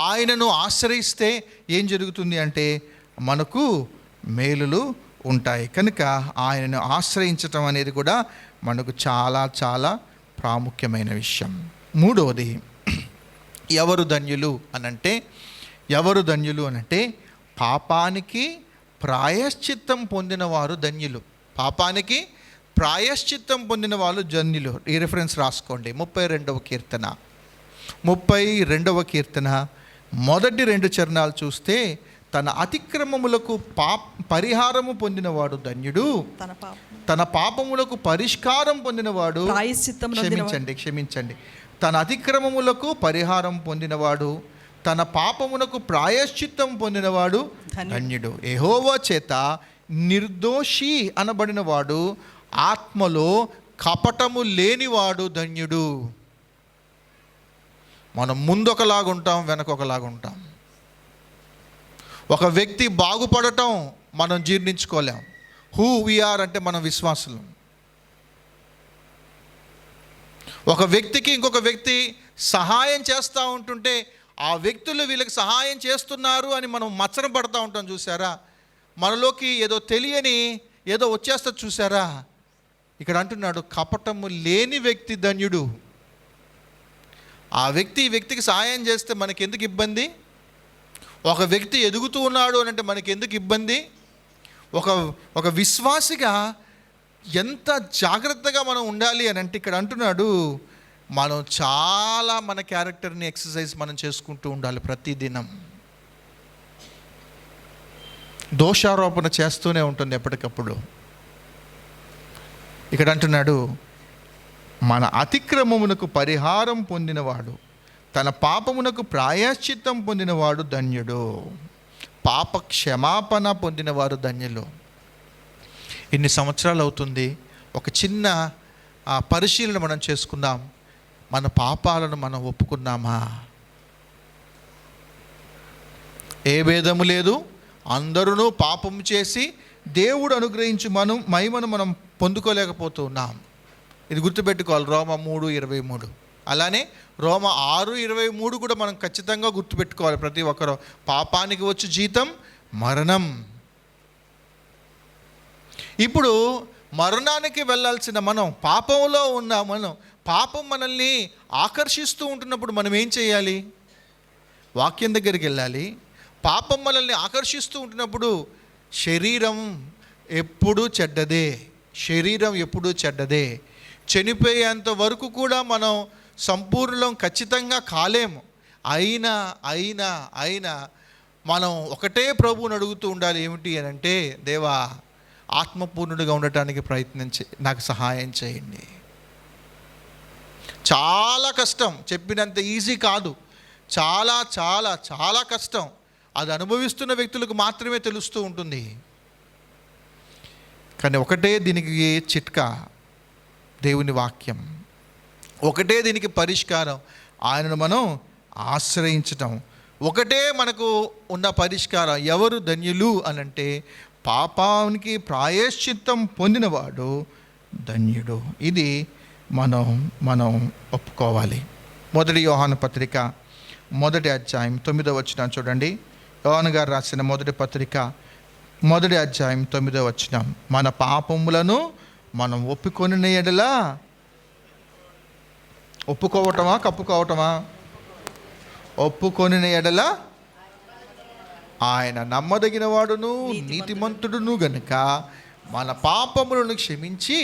ఆయనను ఆశ్రయిస్తే ఏం జరుగుతుంది అంటే మనకు మేలులు ఉంటాయి. కనుక ఆయనను ఆశ్రయించటం అనేది కూడా మనకు చాలా చాలా ప్రాముఖ్యమైన విషయం. మూడవది, ఎవరు ధన్యులు అనంటే పాపానికి ప్రాయశ్చిత్తం పొందిన వారు ధన్యులు. పాపానికి ప్రాయశ్చిత్తం పొందిన వాళ్ళు ధన్యులు. ఈ రిఫరెన్స్ రాసుకోండి. 32వ కీర్తన మొదటి 2 చరణాలు చూస్తే, తన అతిక్రమములకు పరిహారము పొందినవాడు ధన్యుడు, తన పాపములకు పరిష్కారం పొందినవాడు. క్షమించండి. తన అతిక్రమములకు పరిహారం పొందినవాడు, తన పాపమునకు ప్రాయశ్చిత్తం పొందినవాడు ధన్యుడు. యెహోవా చేత నిర్దోషి అనబడినవాడు, ఆత్మలో కపటము లేనివాడు ధన్యుడు. మనం ముందొకలాగుంటాం, వెనకొకలాగుంటాం. ఒక వ్యక్తి బాగుపడటం మనం జీర్ణించుకోలేం. హూ వీఆర్ అంటే మనం విశ్వాసులు. ఒక వ్యక్తికి ఇంకొక వ్యక్తి సహాయం చేస్తూ ఉంటుంటే ఆ వ్యక్తులు వీళ్ళకి సహాయం చేస్తున్నారు అని మనం మచ్చన పడుతూ ఉంటాం. చూసారా? మనలోకి ఏదో తెలియని ఏదో వచ్చేస్తుంది. చూసారా? ఇక్కడ అంటున్నాడు, కపటము లేని వ్యక్తి ధన్యుడు. ఆ వ్యక్తి ఈ వ్యక్తికి సహాయం చేస్తే మనకెందుకు ఇబ్బంది? ఒక వ్యక్తి ఎదుగుతూ ఉన్నాడు అని అంటే మనకెందుకు ఇబ్బంది? ఒక విశ్వాసిగా ఎంత జాగ్రత్తగా మనం ఉండాలి అని అంటే ఇక్కడ అంటున్నాడు, మనం చాలా మన క్యారెక్టర్ని ఎక్సర్సైజ్ మనం చేసుకుంటూ ఉండాలి ప్రతిదినం. దోషారోపణ చేస్తూనే ఉంటుంది ఎప్పటికప్పుడు. ఇక్కడ అంటున్నాడు, మన అతిక్రమమునకు పరిహారం పొందినవాడు, తన పాపమునకు ప్రాయశ్చిత్తం పొందినవాడు ధన్యుడు. పాప క్షమాపణ పొందినవారు ధన్యులు. ఇన్ని సంవత్సరాలు అవుతుంది, ఒక చిన్న పరిశీలన మనం చేసుకుందాం. మన పాపాలను మనం ఒప్పుకున్నామా? ఏ భేదము లేదు, అందరూ పాపము చేసి దేవుడు అనుగ్రహించి మహిమను మనం పొందుకోలేకపోతున్నాం. ఇది గుర్తుపెట్టుకోవాలి. రోమ 3:23. అలానే రోమ 6:23 కూడా మనం ఖచ్చితంగా గుర్తుపెట్టుకోవాలి ప్రతి ఒక్కరూ. పాపానికి వచ్చి జీతం మరణం. ఇప్పుడు మరణానికి వెళ్ళాల్సిన మనం, పాపంలో ఉన్న మనం, పాపం మనల్ని ఆకర్షిస్తూ ఉంటున్నప్పుడు మనం ఏం చేయాలి? వాక్యం దగ్గరికి వెళ్ళాలి. పాపం మనల్ని ఆకర్షిస్తూ ఉంటున్నప్పుడు శరీరం ఎప్పుడూ చెడ్డదే. చనిపోయేంత వరకు కూడా మనం సంపూర్ణం ఖచ్చితంగా కాలేము. అయినా మనం ఒకటే ప్రభువుని అడుగుతూ ఉండాలి. ఏమిటి అని అంటే, దేవా, ఆత్మపూర్ణుడిగా ఉండటానికి నాకు సహాయం చేయండి. చాలా కష్టం, చెప్పినంత ఈజీ కాదు. చాలా చాలా చాలా కష్టం. అది అనుభవిస్తున్న వ్యక్తులకు మాత్రమే తెలుస్తూ ఉంటుంది. కానీ ఒకటే దీనికి చిట్కా, దేవుని వాక్యం. ఒకటే దీనికి పరిష్కారం, ఆయనను మనం ఆశ్రయించటం. ఒకటే మనకు ఉన్న పరిష్కారం. ఎవరు ధన్యులు అనంటే, పాపానికి ప్రాయశ్చిత్తం పొందినవాడు ధన్యుడు. ఇది మనం ఒప్పుకోవాలి. 1 యోహాను పత్రిక 1వ అధ్యాయం 9వ వచనం చూడండి. యోహాను గారు రాసిన 1వ పత్రిక 1వ అధ్యాయం 9వ వచనం. మన పాపములను మనం ఒప్పుకొనిన ఎడల, ఒప్పుకోవటమా కప్పుకోవటమా? ఒప్పుకొనిన ఎడల ఆయన నమ్మదగిన వాడును నీతిమంతుడును గనుక మన పాపములను క్షమించి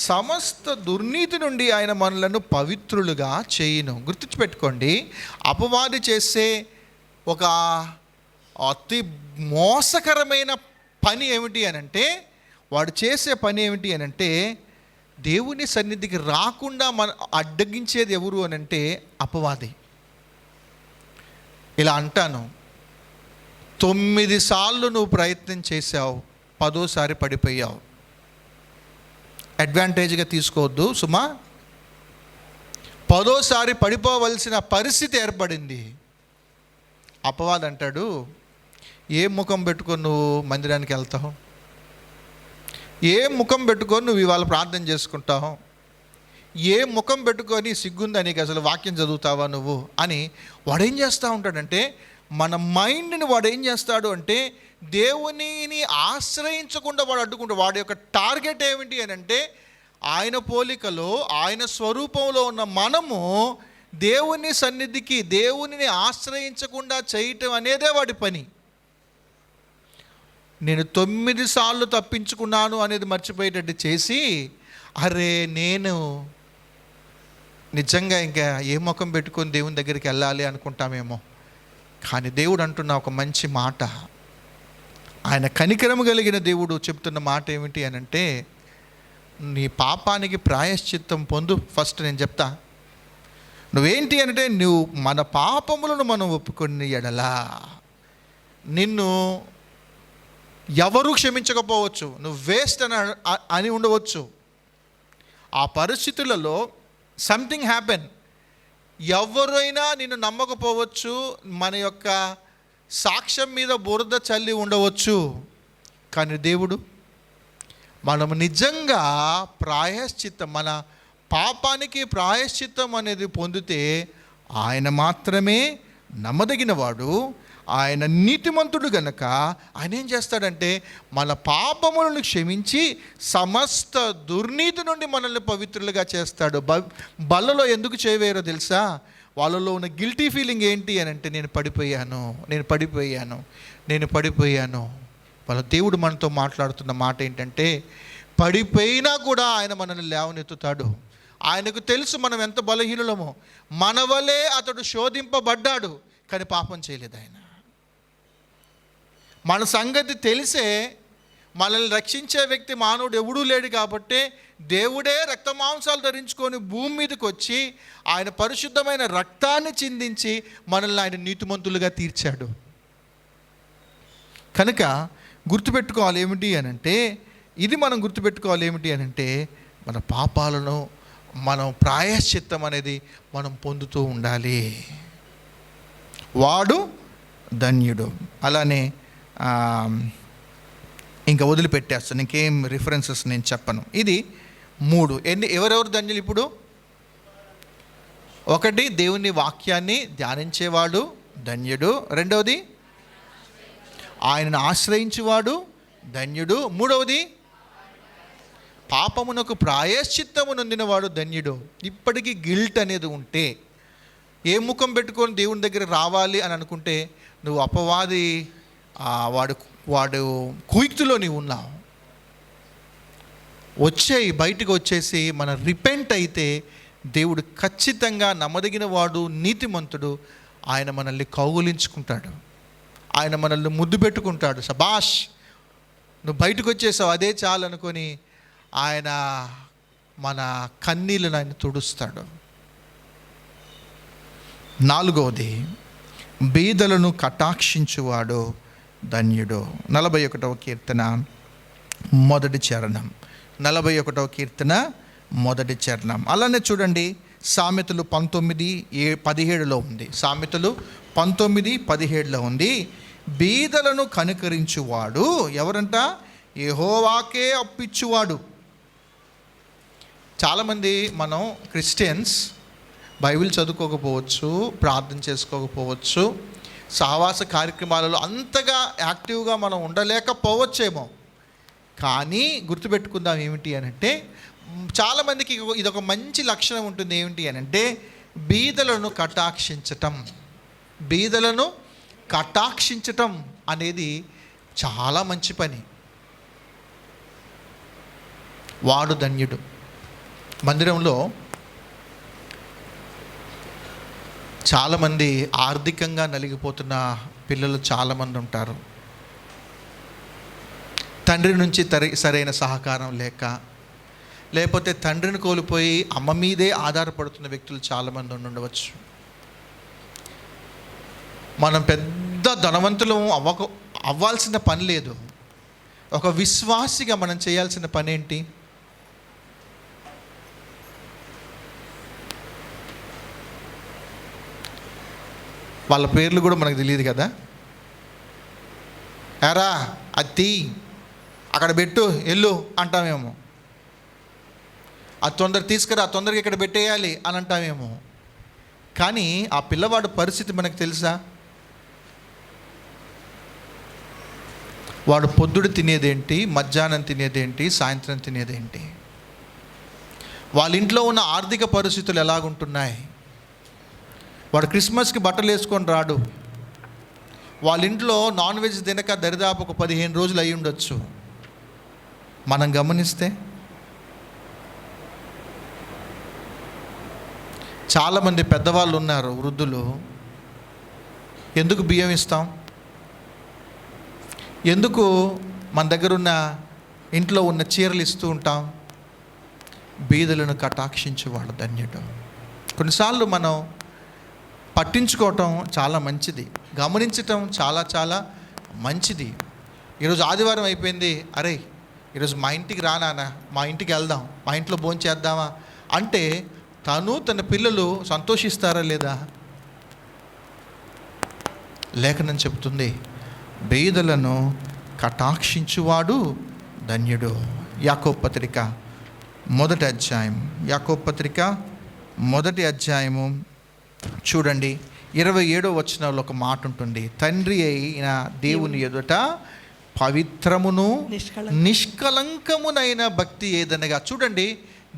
సమస్త దుర్నీతి నుండి ఆయన మనలను పవిత్రులుగా చేయును. గుర్తుపెట్టుకోండి, అపవాది చేసే ఒక అతి మోసకరమైన పని ఏమిటి అనంటే, వాడు చేసే పని ఏమిటి అనంటే, దేవుని సన్నిధికి రాకుండా అడ్డగించేది ఎవరు అనంటే అపవాది. ఇలా అంటాను, 9 సార్లు నువ్వు ప్రయత్నం చేసావు, 10వ పడిపోయావు. అడ్వాంటేజ్గా తీసుకోవద్దు సుమా. 10వ పడిపోవలసిన పరిస్థితి ఏర్పడింది. అపవాది అంటాడు, ఏ ముఖం పెట్టుకొని నువ్వు మందిరానికి వెళ్తావు? ఏ ముఖం పెట్టుకొని నువ్వు ఇవాళ ప్రార్థన చేసుకుంటావు? ఏ ముఖం పెట్టుకొని సిగ్గుందా నీకు అసలు వాక్యం చదువుతావా నువ్వు అని వాడు ఏం చేస్తూ ఉంటాడంటే, మన మైండ్ని వాడు ఏం చేస్తాడు అంటే దేవునిని ఆశ్రయించకుండా వాడు అడ్డుకుంటాడు. వాడి యొక్క టార్గెట్ ఏమిటి అని అంటే, ఆయన పోలికలో ఆయన స్వరూపంలో ఉన్న మనము దేవుని సన్నిధికి దేవునిని ఆశ్రయించకుండా చేయటం అనేదే వాడి పని. నేను 9 సార్లు తప్పించుకున్నాను అనేది మర్చిపోయేటట్టు చేసి, అరే నేను నిజంగా ఇంకా ఏ ముఖం పెట్టుకొని దేవుని దగ్గరికి వెళ్ళాలి అనుకుంటామేమో. కానీ దేవుడు అంటున్న ఒక మంచి మాట, ఆయన కనికరము కలిగిన దేవుడు చెప్తున్న మాట ఏమిటి అని అంటే, నీ పాపానికి ప్రాయశ్చిత్తం పొందు. ఫస్ట్ నేను చెప్తా, నువ్వేంటి అంటే, నువ్వు మన పాపములను మనం ఒప్పుకొని ఎడలా నిన్ను ఎవరు క్షమించకపోవచ్చు, నువ్వు వేస్ట్ అని ఉండవచ్చు. ఆ పరిస్థితులలో సంథింగ్ హ్యాపెన్. ఎవరైనా నిన్ను నమ్మకపోవచ్చు, మన యొక్క సాక్ష్యం మీద బురద చల్లి ఉండవచ్చు. కానీ దేవుడు మనము నిజంగా ప్రాయశ్చిత్తం, మన పాపానికి ప్రాయశ్చిత్తం అనేది పొందితే ఆయన మాత్రమే నమ్మదగినవాడు, ఆయన నీతిమంతుడు గనక ఆయన ఏం చేస్తాడంటే మన పాపములను క్షమించి సమస్త దుర్నీతి నుండి మనల్ని పవిత్రులుగా చేస్తాడు. బల్లలో ఎందుకు చేయవేరో తెలుసా? వాళ్ళలో ఉన్న గిల్టీ ఫీలింగ్ ఏంటి అని అంటే, నేను పడిపోయాను. వాళ్ళ దేవుడు మనతో మాట్లాడుతున్న మాట ఏంటంటే, పడిపోయినా కూడా ఆయన మనల్ని లేవనెత్తుతాడు. ఆయనకు తెలుసు మనం ఎంత బలహీనులమో. మన వలే అతడు శోధింపబడ్డాడు, కానీ పాపం చేయలేదు ఆయన. మన సంగతి తెలిసే మనల్ని రక్షించే వ్యక్తి మానవుడు ఎవడూ లేడు కాబట్టి దేవుడే రక్తమాంసాలు ధరించుకొని భూమి మీదకి వచ్చి ఆయన పరిశుద్ధమైన రక్తాన్ని చిందించి మనల్ని ఆయన నీతిమంతులుగా తీర్చాడు. కనుక గుర్తుపెట్టుకోవాలి ఏమిటి అనంటే, ఇది మనం గుర్తుపెట్టుకోవాలి ఏమిటి అనంటే, మన పాపాలను మనం ప్రాయశ్చిత్తం అనేది మనం పొందుతూ ఉండాలి. వాడు ధన్యుడు. అలానే ఇంకా వదిలిపెట్టేస్తాను, ఇంకేం రిఫరెన్సెస్ నేను చెప్పను. ఇది 3. ఎవరెవరు ధన్యులు ఇప్పుడు? 1, దేవుని వాక్యాన్ని ధ్యానించేవాడు ధన్యుడు. 2వది, ఆయనను ఆశ్రయించేవాడు ధన్యుడు. 3వది, పాపమునకు ప్రాయశ్చిత్తము నొందినవాడు ధన్యుడు. ఇప్పటికీ గిల్ట్ అనేది ఉంటే, ఏ ముఖం పెట్టుకొని దేవుని దగ్గర రావాలి అని అనుకుంటే, నువ్వు అపవాది వాడు కుయుక్తిలో నీవు ఉన్నావు. బయటకు వచ్చేసి మన రిపెంట్ అయితే దేవుడు ఖచ్చితంగా నమ్మదగిన వాడు, నీతిమంతుడు. ఆయన మనల్ని కౌగులించుకుంటాడు, ఆయన మనల్ని ముద్దు పెట్టుకుంటాడు. సబాష్, నువ్వు బయటకు వచ్చేసావు, అదే చాలు అనుకొని ఆయన మన కన్నీళ్ళను ఆయన తుడుస్తాడు. 4వది, బీదలను కటాక్షించువాడు ధన్యుడు. 41వ కీర్తన 1వ చరణం. 41వ కీర్తన 1వ చరణం. అలానే చూడండి, సామెతలు 19:17 ఉంది. సామెతలు 19:17 ఉంది. బీదలను కనికరించువాడు ఎవరంట? యెహోవాకే అప్పిచ్చువాడు. చాలామంది మనం క్రిస్టియన్స్ బైబిల్ చదువుకోకపోవచ్చు, ప్రార్థన చేసుకోకపోవచ్చు, సహవాస కార్యక్రమాలలో అంతగా యాక్టివ్గా మనం ఉండలేకపోవచ్చేమో. కానీ గుర్తుపెట్టుకుందాం ఏమిటి అనంటే, చాలామందికి ఇదొక మంచి లక్షణం ఉంటుంది. ఏమిటి అనంటే, బీదలను కటాక్షించటం అనేది చాలా మంచి పని. వాడు ధన్యుడు. మందిరంలో చాలామంది ఆర్థికంగా నలిగిపోతున్న పిల్లలు చాలామంది ఉంటారు. తండ్రి నుంచి సరైన సహకారం లేకపోతే తండ్రిని కోల్పోయి అమ్మ మీదే ఆధారపడుతున్న వ్యక్తులు చాలామంది ఉండవచ్చు. మనం పెద్ద ధనవంతులు అవ్వాల్సిన పని లేదు. ఒక విశ్వాసిగా మనం చేయాల్సిన పని ఏంటి? వాళ్ళ పేర్లు కూడా మనకు తెలియదు కదా. ఎరా అది అక్కడ పెట్టు ఎల్లు అంటామేమో, అది తొందర తీసుకురా, తొందరగా ఇక్కడ పెట్టేయాలి అని అంటామేమో. కానీ ఆ పిల్లవాడు పరిస్థితి మనకు తెలుసా? వాడు పొద్దుడు తినేదేంటి, మధ్యాహ్నం తినేదేంటి, సాయంత్రం తినేదేంటి, వాళ్ళ ఇంట్లో ఉన్న ఆర్థిక పరిస్థితులు ఎలాగుంటున్నాయి. వాడు క్రిస్మస్కి బట్టలు వేసుకొని రాడు, వాళ్ళ ఇంట్లో నాన్ వెజ్ తినక దరిదాపు ఒక 15 రోజులు అయి ఉండొచ్చు. మనం గమనిస్తే చాలామంది పెద్దవాళ్ళు ఉన్నారు, వృద్ధులు. ఎందుకు బియ్యం ఇస్తాం? ఎందుకు మన దగ్గర ఉన్న ఇంట్లో ఉన్న చీరలు ఇస్తూ ఉంటాం? బీదలను కటాక్షించేవాడు ధన్యుడు. కొన్నిసార్లు మనం పట్టించుకోవటం చాలా మంచిది, గమనించటం చాలా చాలా మంచిది. ఈరోజు ఆదివారం అయిపోయింది, అరే ఈరోజు మా ఇంటికి రానా, మా ఇంటికి వెళ్దాం, మా ఇంట్లో భోంచేద్దామా అంటే తను తన పిల్లలు సంతోషిస్తారా లేదా? లేఖనం చెబుతుంది, బీదలను కటాక్షించువాడు ధన్యుడు. యాకోబు పత్రిక 1వ అధ్యాయం, యాకోబు పత్రిక 1వ అధ్యాయము చూడండి, 27వ వచనంలో ఒక మాట ఉంటుంది, తండ్రి అయిన దేవుని ఎదుట పవిత్రమును నిష్కలంకమునైన భక్తి ఏదనగా. చూడండి,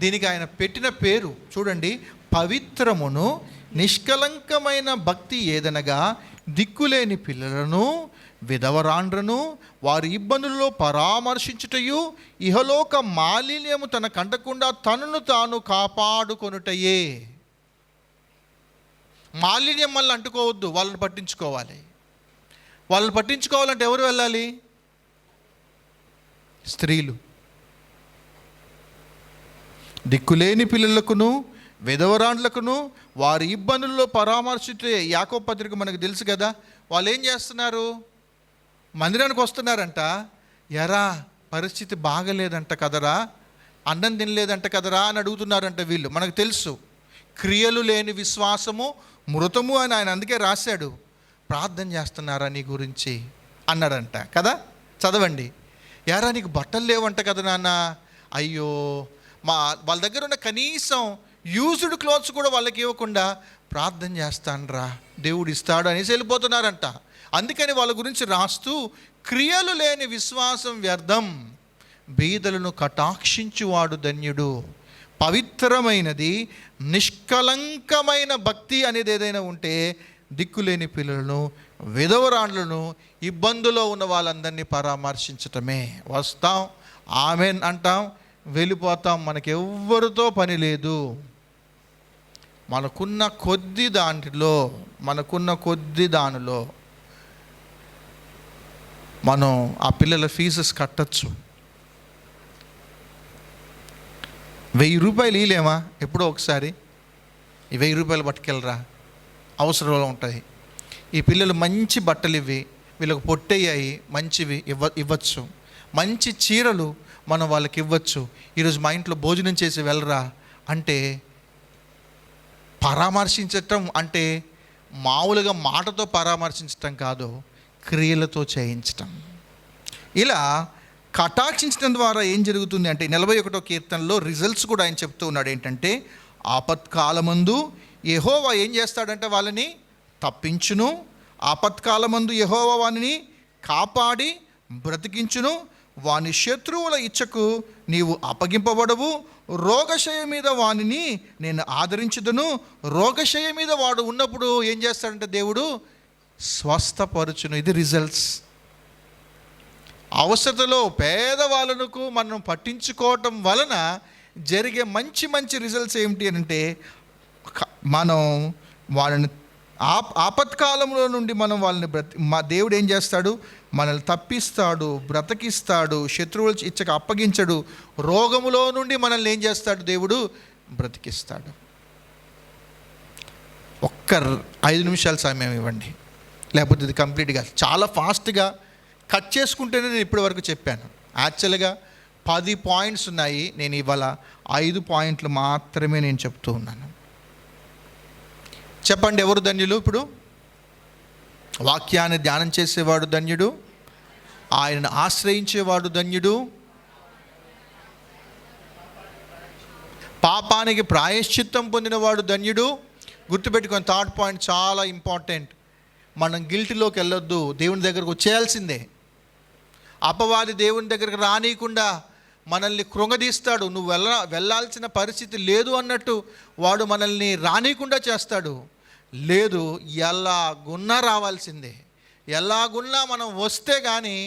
దీనికి ఆయన పెట్టిన పేరు చూడండి, పవిత్రమును నిష్కలంకమైన భక్తి ఏదనగా దిక్కులేని పిల్లలను, విధవరాండ్రను వారి ఇబ్బందులలో పరామర్శించుటయు, ఇహలోక మాలిన్యము తన కంటకుండా తనను తాను కాపాడుకొనుటయే. మాలిన్యం వల్ల అంటుకోవద్దు, వాళ్ళని పట్టించుకోవాలి. వాళ్ళని పట్టించుకోవాలంటే ఎవరు వెళ్ళాలి? స్త్రీలు. దిక్కులేని పిల్లలకును విధవరాండ్లకును వారి ఇబ్బందుల్లో పరామర్శించే. యాకోబు పత్రిక మనకు తెలుసు కదా, వాళ్ళు ఏం చేస్తున్నారు? మందిరానికి వస్తున్నారంట, ఎరా పరిస్థితి బాగలేదంట కదరా, అన్నం తినలేదంట కదరా అని అడుగుతున్నారంట వీళ్ళు. మనకు తెలుసు, క్రియలు లేని విశ్వాసము మృతము అని ఆయన అందుకే రాశాడు. ప్రార్థన చేస్తున్నారా నీ గురించి అన్నాడంట కదా, చదవండి. యారా నీకు బట్టలు లేవంట కదా నాన్న, అయ్యో వాళ్ళ దగ్గర ఉన్న కనీసం యూజ్డ్ క్లోత్స్ కూడా వాళ్ళకి ఇవ్వకుండా ప్రార్థన చేస్తానరా దేవుడు ఇస్తాడు అనేసి వెళ్ళిపోతున్నారంట. అందుకని వాళ్ళ గురించి రాస్తూ, క్రియలు లేని విశ్వాసం వ్యర్థం, బీదలను కటాక్షించువాడు ధన్యుడు. పవిత్రమైనది నిష్కలంకమైన భక్తి అనేది ఏదైనా ఉంటే దిక్కులేని పిల్లలను, విధవరాండ్లను, ఇబ్బందులో ఉన్న వాళ్ళందరినీ పరామర్శించటమే. వస్తాం, ఆమెన్ అంటాం, వెళ్ళిపోతాం, మనకెవ్వరితో పని లేదు. మనకున్న కొద్ది దానిలో మనం ఆ పిల్లల ఫీజెస్ కట్టచ్చు. 1000 రూపాయలు ఇలేమా? ఎప్పుడో ఒకసారి ఈ 1000 రూపాయలు పట్టుకెళ్ళరా, అవసరంలో ఉంటాయి. ఈ పిల్లలు మంచి బట్టలు ఇవి, వీళ్ళకి పొట్టయ్యాయి, మంచివి ఇవ్వచ్చు. మంచి చీరలు మనం వాళ్ళకి ఇవ్వచ్చు. ఈరోజు మా ఇంట్లో భోజనం చేసి వెళ్ళరా అంటే, పరామర్శించటం అంటే మామూలుగా మాటతో పరామర్శించటం కాదు, క్రియలతో చేయించటం. ఇలా కటాక్షించడం ద్వారా ఏం జరుగుతుంది అంటే 41వ కీర్తనలో రిజల్ట్స్ కూడా ఆయన చెప్తూ ఉన్నాడు. ఏంటంటే, ఆపత్కాలమందు యెహోవా ఏం చేస్తాడంటే వాళ్ళని తప్పించును, ఆపత్కాలమందు యెహోవా వానిని కాపాడి బ్రతికించును, వాని శత్రువుల ఇచ్చకు నీవు అప్పగింపబడవు, రోగశయ మీద వానిని నేను ఆదరించుదును. రోగశయ మీద వాడు ఉన్నప్పుడు ఏం చేస్తాడంటే దేవుడు స్వస్థపరచును. ఇది రిజల్ట్స్. అవసరతలో పేదవాళ్ళకు మనం పట్టించుకోవటం వలన జరిగే మంచి మంచి రిజల్ట్స్ ఏమిటి అంటే, మనం వాళ్ళని ఆపత్కాలంలో నుండి మనం వాళ్ళని మా దేవుడు ఏం చేస్తాడు? మనల్ని తప్పిస్తాడు, బ్రతికిస్తాడు, శత్రువుల ఇచ్చక అప్పగించడు. రోగములో నుండి మనల్ని ఏం చేస్తాడు? దేవుడు బ్రతికిస్తాడు. ఒక్క 5 నిమిషాల సమయం ఇవ్వండి, లేకపోతే ఇది కంప్లీట్గా చాలా ఫాస్ట్గా కట్ చేసుకుంటేనే నేను ఇప్పటి వరకు చెప్పాను. యాక్చువల్గా 10 పాయింట్స్ ఉన్నాయి, నేను ఇవాళ 5 పాయింట్లు మాత్రమే నేను చెప్తూ ఉన్నాను. చెప్పండి, ఎవరు ధన్యులు? ఇప్పుడు వాక్యాన్ని ధ్యానం చేసేవాడు ధన్యుడు, ఆయనను ఆశ్రయించేవాడు ధన్యుడు, పాపానికి ప్రాయశ్చిత్తం పొందినవాడు ధన్యుడు. గుర్తుపెట్టుకొని థర్డ్ పాయింట్ చాలా ఇంపార్టెంట్. మనం గిల్టీలోకి వెళ్ళొద్దు, దేవుని దగ్గరకు వచ్చేయాల్సిందే. అపవాది దేవుని దగ్గరకు రానియకుండా మనల్ని కృంగదీస్తాడు. నువ్వు వెళ్ళాల్సిన పరిస్థితి లేదు అన్నట్టు వాడు మనల్ని రానియకుండా చేస్తాడు. లేదు, ఎలాగున్నా రావాల్సిందే. ఎలాగున్నా మనం వస్తే కానీ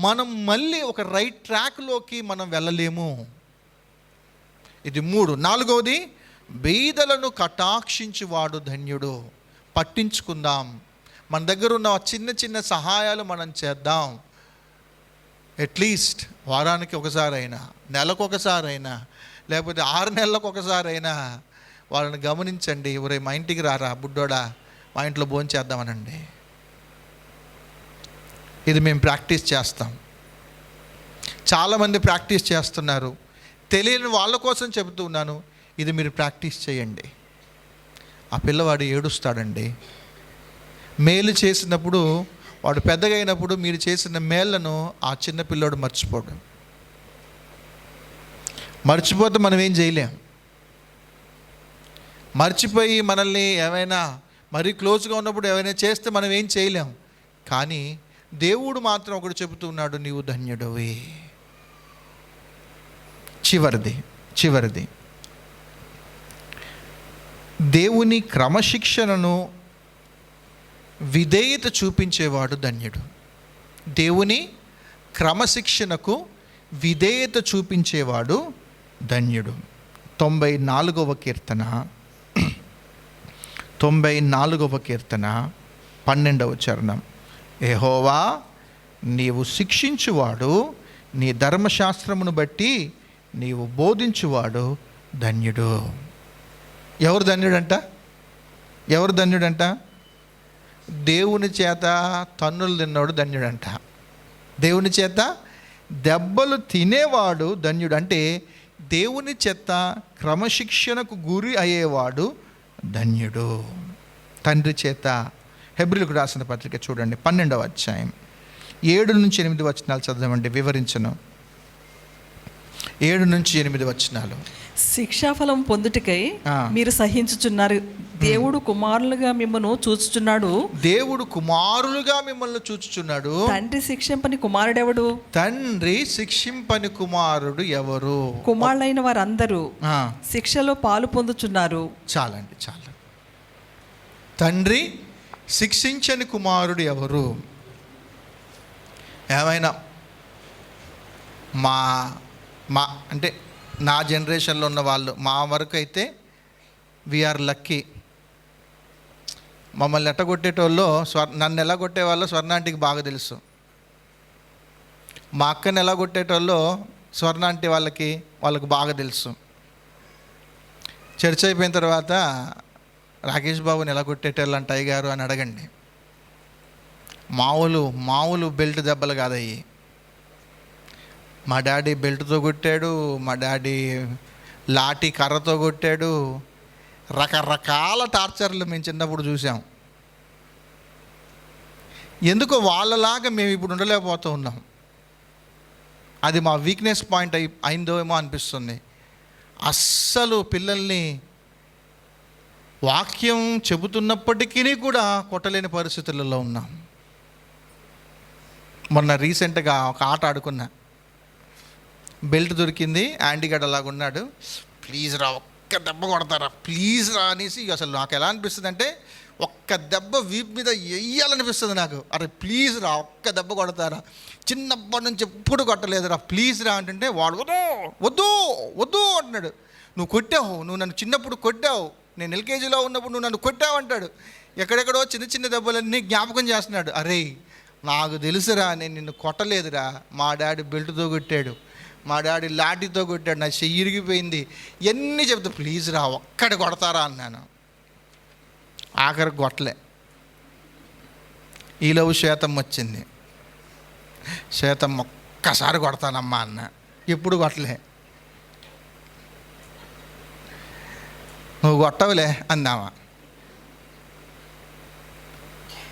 మనం మళ్ళీ ఒక రైట్ ట్రాక్లోకి మనం వెళ్ళలేము. ఇది 3. 4వది, బీదలను కటాక్షించువాడు ధన్యుడు. పట్టించుకుందాం, మన దగ్గర ఉన్న చిన్న చిన్న సహాయాలు మనం చేద్దాం. అట్లీస్ట్ వారానికి ఒకసారైనా, నెలకు ఒకసారైనా, లేకపోతే 6 నెలలకు ఒకసారైనా వాళ్ళని గమనించండి. ఎవరే మా ఇంటికి రారా బుడ్డోడా, మా ఇంట్లో భోంచేద్దామనండి. ఇది మేము ప్రాక్టీస్ చేస్తాం. చాలామంది ప్రాక్టీస్ చేస్తున్నారు. తెలియని వాళ్ళ కోసం చెబుతున్నాను, ఇది మీరు ప్రాక్టీస్ చేయండి. ఆ పిల్లవాడు ఏడుస్తాడండి. మేలు చేసినప్పుడు, వాడు పెద్దగా అయినప్పుడు మీరు చేసిన మేళ్లను ఆ చిన్న పిల్లోడు మర్చిపోడు. మర్చిపోతే మనం ఏం చేయలేం. మర్చిపోయి మనల్ని ఏమైనా మరీ క్లోజ్గా ఉన్నప్పుడు ఏమైనా చేస్తే మనం ఏం చేయలేం. కానీ దేవుడు మాత్రం ఒకటి చెబుతున్నాడు, నీవు ధన్యుడవి. చివరిది దేవుని క్రమశిక్షణను విధేయత చూపించేవాడు ధన్యుడు. దేవుని క్రమశిక్షణకు విధేయత చూపించేవాడు ధన్యుడు. 94వ కీర్తన 12వ చరణం. యెహోవా నీవు శిక్షించువాడు, నీ ధర్మశాస్త్రమును బట్టి నీవు బోధించువాడు ధన్యుడు. ఎవరు ధన్యుడంట? దేవుని చేత తన్నులు తిన్నాడు ధన్యుడంట. దేవుని చేత దెబ్బలు తినేవాడు ధన్యుడు. అంటే దేవుని చేత క్రమశిక్షణకు గురి అయ్యేవాడు ధన్యుడు. తండ్రి చేత. హెబ్రీయులకు రాసిన పత్రిక చూడండి, 12వ అధ్యాయం 7-8 వచనాలు చదవండి. వివరించను. 7-8 వచనాలు. శిక్షాఫలం పొందుటకై మీరు సహించుచున్నారు. దేవుడు కుమారులుగా మిమ్మల్ని చూచుచున్నాడు. తండ్రి శిక్షింపని కుమారుడు ఎవడు? కుమారులైన వారందరూ శిక్షలో పాలు పొందుచున్నారు. చాలా. తండ్రి శిక్షించని కుమారుడు ఎవరు? ఏమైనా మా అంటే నా జనరేషన్లో ఉన్న వాళ్ళు, మా వరకు అయితే వీఆర్ లక్కీ. మమ్మల్ని ఎట్టగొట్టేటోళ్ళు నన్ను ఎలా కొట్టేవాళ్ళో స్వర్ణాంటికి బాగా తెలుసు. మా అక్కని ఎలా కొట్టేటోళ్ళో స్వర్ణాంటి వాళ్ళకి బాగా తెలుసు. చర్చ అయిపోయిన తర్వాత రాకేష్ బాబుని ఎలా కొట్టేటోళ్ళు అంట అయ్యగారు అని అడగండి. మామూలు బెల్ట్ దెబ్బలు కాదయ్యి. మా డాడీ బెల్ట్తో కొట్టాడు, మా డాడీ లాఠీ కర్రతో కొట్టాడు. రకరకాల టార్చర్లు మేము చిన్నప్పుడు చూసాం. ఎందుకో వాళ్ళలాగా మేము ఇప్పుడు ఉండలేకపోతూ ఉన్నాం. అది మా వీక్నెస్ పాయింట్ అయిందో ఏమో అనిపిస్తుంది. అస్సలు పిల్లల్ని వాక్యం చెబుతున్నప్పటికీ కూడా కొట్టలేని పరిస్థితులలో ఉన్నాం. మొన్న రీసెంట్గా ఒక ఆట ఆడుకున్నా. బెల్ట్ దొరికింది, యాంటీగడ్ అలాగ ఉన్నాడు. ప్లీజ్ రా, ఒక్క దెబ్బ కొడతారా ప్లీజ్ రా అనేసి. అసలు నాకు ఎలా అనిపిస్తుంది అంటే, ఒక్క దెబ్బ వీపు మీద వెయ్యాలనిపిస్తుంది నాకు. అరే ప్లీజ్ రా, ఒక్క దెబ్బ కొడతారా, చిన్నప్పటి నుంచి ఎప్పుడు కొట్టలేదురా, ప్లీజ్ రా అంటుంటే వాడు వద్దు అంటున్నాడు. నువ్వు కొట్టావు, నువ్వు నన్ను చిన్నప్పుడు కొట్టావు, నేను ఎల్కేజీలో ఉన్నప్పుడు నువ్వు నన్ను కొట్టావు అంటాడు. ఎక్కడెక్కడో చిన్న దెబ్బలన్నీ జ్ఞాపకం చేస్తున్నాడు. అరే నాకు తెలుసురా, నేను నిన్ను కొట్టలేదురా, మా డాడీ బెల్ట్తో కొట్టాడు, మా డాడీ లాఠీతో కొట్టాడు, నా చెయ్యి ఇరిగిపోయింది, ఎన్ని చెప్తా, ప్లీజ్ రా ఒక్కటి కొడతారా అన్నాను. ఆఖరికి కొట్టలే. ఈలోపు శ్వేతమ్మ వచ్చింది. శ్వేతమ్మ ఒక్కసారి కొడతానమ్మా అన్న. ఎప్పుడు కొట్టలే. నువ్వు కొట్టవులే అందామా.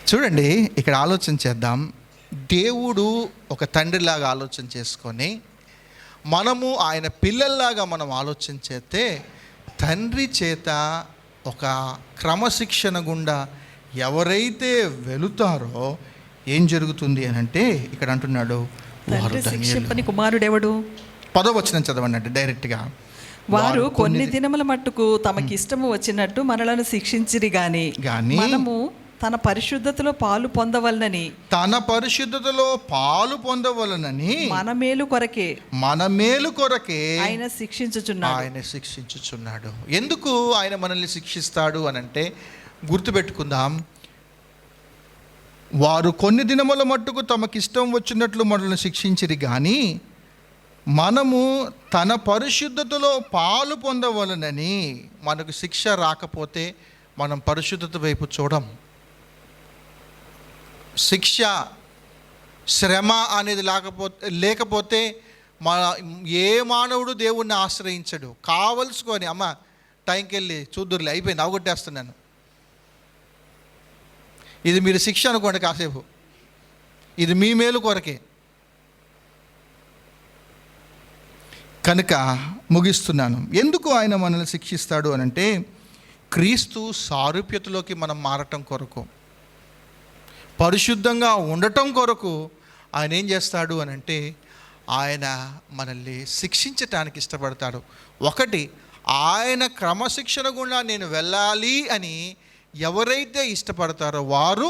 చూడండి, ఇక్కడ ఆలోచన చేద్దాం. దేవుడు ఒక తండ్రిలాగా ఆలోచన చేసుకొని మనము ఆయన పిల్లల్లాగా మనం ఆలోచన చేస్తే తండ్రి చేత ఒక క్రమశిక్షణ గుండా ఎవరైతే వెళుతారో ఏం జరుగుతుంది అని అంటే ఇక్కడ అంటున్నాడు, తండ్రి శిక్షింపని కుమారుడెవడు? 10వ వచనం చదవండి అంటే డైరెక్ట్గా. వారు కొన్ని దినముల మట్టుకు తమకి ఇష్టము వచ్చినట్టు మనలను శిక్షించిరి గాని మనము తన పరిశుద్ధతలో పాలు పొందవలనని మన మేలు కొరకే ఆయన శిక్షించుచున్నాడు. ఎందుకు ఆయన మనల్ని శిక్షిస్తాడు అనంటే గుర్తుపెట్టుకుందాం, వారు కొన్ని దినముల మట్టుకు తమకిష్టం వచ్చినట్లు మనల్ని శిక్షించిరి కానీ మనము తన పరిశుద్ధతలో పాలు పొందవలనని. మనకు శిక్ష రాకపోతే మనం పరిశుద్ధత వైపు చూడం. శిక్ష శ్రమ అనేది లేకపోతే ఏ మానవుడు దేవుణ్ణి ఆశ్రయించడు. కావలసుకొని అమ్మ టైంకి వెళ్ళి చూద్దురులే అయిపోయింది అవగొట్టేస్తున్నాను, ఇది మీరు శిక్ష అనుకోండి కాసేపు, ఇది మీ మేలు కొరకే. కనుక ముగిస్తున్నాను. ఎందుకు ఆయన మనల్ని శిక్షిస్తాడు అనంటే క్రీస్తు సారూప్యతలోకి మనం మారటం కొరకు, పరిశుద్ధంగా ఉండటం కొరకు ఆయన ఏం చేస్తాడు అనంటే ఆయన మనల్ని శిక్షించటానికి ఇష్టపడతాడు. ఒకటి, ఆయన క్రమశిక్షణ గుండా నేను వెళ్ళాలి అని ఎవరైతే ఇష్టపడతారో వారు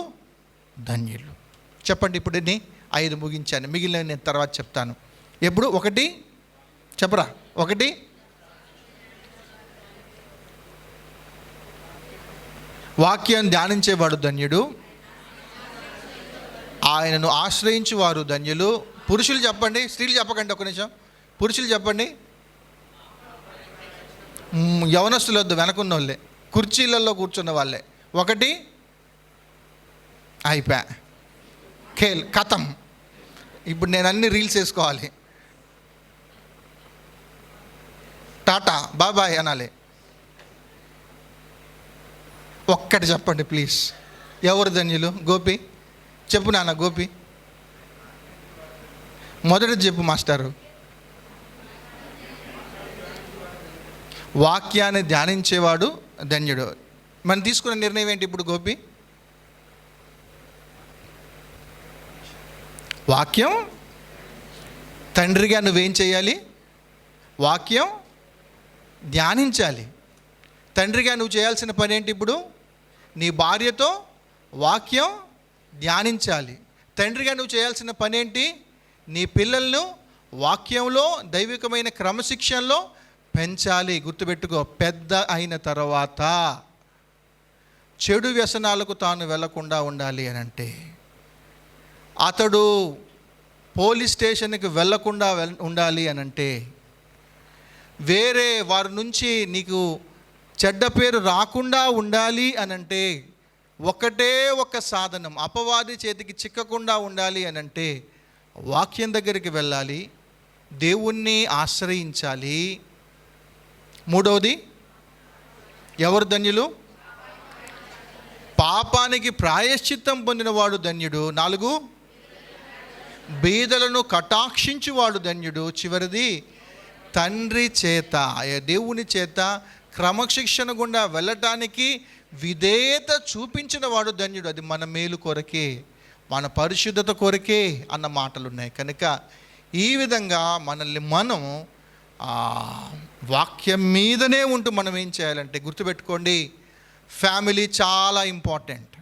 ధన్యులు. చెప్పండి, ఇప్పుడు నేను 5 ముగించాను, మిగిలిన నేను తర్వాత చెప్తాను. ఎప్పుడు 1 చెప్పరా? 1 వాక్యం ధ్యానించేవాడు ధన్యుడు, ఆయనను ఆశ్రయించి వారు ధన్యులు. పురుషులు చెప్పండి, స్త్రీలు చెప్పకండి, ఒక నిమిషం. పురుషులు చెప్పండి. యవనస్తులు వద్దు, వెనకున్న వాళ్ళే, కుర్చీలలో కూర్చున్న వాళ్ళే. 1 అయిపోయా, కథం. ఇప్పుడు నేను అన్ని రీల్స్ వేసుకోవాలి, టాటా బాబాయ్ అనాలి. ఒక్కటి చెప్పండి ప్లీజ్, ఎవరు ధన్యులు? గోపి చెప్పు నాన్న, గోపి మొదటి చెప్పు మాస్టారు. వాక్యాన్ని ధ్యానించేవాడు ధన్యుడు. మనం తీసుకున్న నిర్ణయం ఏంటి ఇప్పుడు గోపి? వాక్యం తండ్రిగా నువ్వేం చేయాలి? వాక్యం ధ్యానించాలి. తండ్రిగా నువ్వు చేయాల్సిన పని ఏంటి? ఇప్పుడు నీ భార్యతో వాక్యం ధ్యానించాలి. తండ్రిగా నువ్వు చేయాల్సిన పని ఏంటి? నీ పిల్లలను వాక్యంలో దైవికమైన క్రమశిక్షణలో పెంచాలి. గుర్తుపెట్టుకో, పెద్ద అయిన తర్వాత చెడు వ్యసనాలకు తాను వెళ్లకుండా ఉండాలి అని అంటే, అతడు పోలీస్ స్టేషన్కి వెళ్లకుండా ఉండాలి అని అంటే, వేరే వారి నుంచి నీకు చెడ్డ పేరు రాకుండా ఉండాలి అనంటే, ఒకటే ఒక సాధనం, అపవాది చేతికి చిక్కకుండా ఉండాలి అనంటే వాక్యం దగ్గరికి వెళ్ళాలి, దేవుణ్ణి ఆశ్రయించాలి. 3వది, ఎవరు ధన్యులు? పాపానికి ప్రాయశ్చిత్తం పొందినవాడు ధన్యుడు. 4, బీదలను కటాక్షించువాడు ధన్యుడు. చివరిది, తండ్రి చేత, దేవుని చేత క్రమశిక్షణ గుండా వెళ్ళటానికి విధేయత చూపించిన వాడు ధన్యుడు. అది మన మేలు కొరకే, మన పరిశుద్ధత కొరకే అన్న మాటలు ఉన్నాయి. కనుక ఈ విధంగా మనల్ని మనం వాక్యం మీదనే ఉంటూ మనం ఏం చేయాలంటే, గుర్తుపెట్టుకోండి, ఫ్యామిలీ చాలా ఇంపార్టెంట్.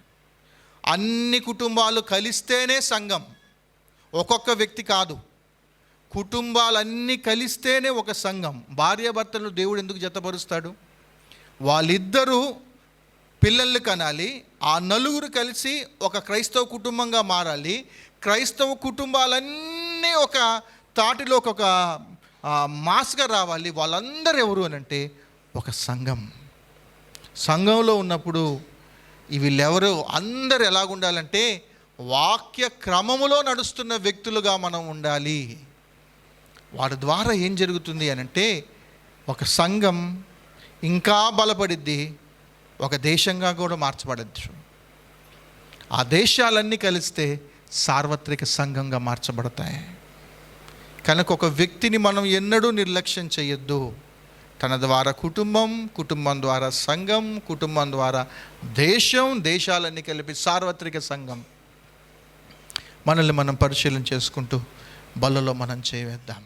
అన్ని కుటుంబాలు కలిస్తేనే సంఘం, ఒక్కొక్క వ్యక్తి కాదు. కుటుంబాలన్నీ కలిస్తేనే ఒక సంఘం. భార్యాభర్తలు దేవుడు ఎందుకు జతపరుస్తాడు? వాళ్ళిద్దరూ పిల్లల్ని కనాలి, ఆ నలుగురు కలిసి ఒక క్రైస్తవ కుటుంబంగా మారాలి. క్రైస్తవ కుటుంబాలన్నీ ఒక తాటిలో ఒక మాస్గా రావాలి. వాళ్ళందరూ ఎవరు అని అంటే ఒక సంఘం. సంఘంలో ఉన్నప్పుడు వీళ్ళెవరు అందరూ ఎలాగుండాలంటే వాక్య క్రమములో నడుస్తున్న వ్యక్తులుగా మనం ఉండాలి. వారి ద్వారా ఏం జరుగుతుంది అనంటే ఒక సంఘం ఇంకా బలపడిద్ది, ఒక దేశంగా కూడా మార్చబడచ్చు. ఆ దేశాలన్నీ కలిస్తే సార్వత్రిక సంఘంగా మార్చబడతాయి. కనుక ఒక వ్యక్తిని మనం ఎన్నడూ నిర్లక్ష్యం చేయొద్దు. తన ద్వారా కుటుంబం, కుటుంబం ద్వారా సంఘం, కుటుంబం ద్వారా దేశం, దేశాలన్నీ కలిపి సార్వత్రిక సంఘం. మనల్ని మనం పరిశీలన చేసుకుంటూ బలలో మనం చేయవేద్దాం.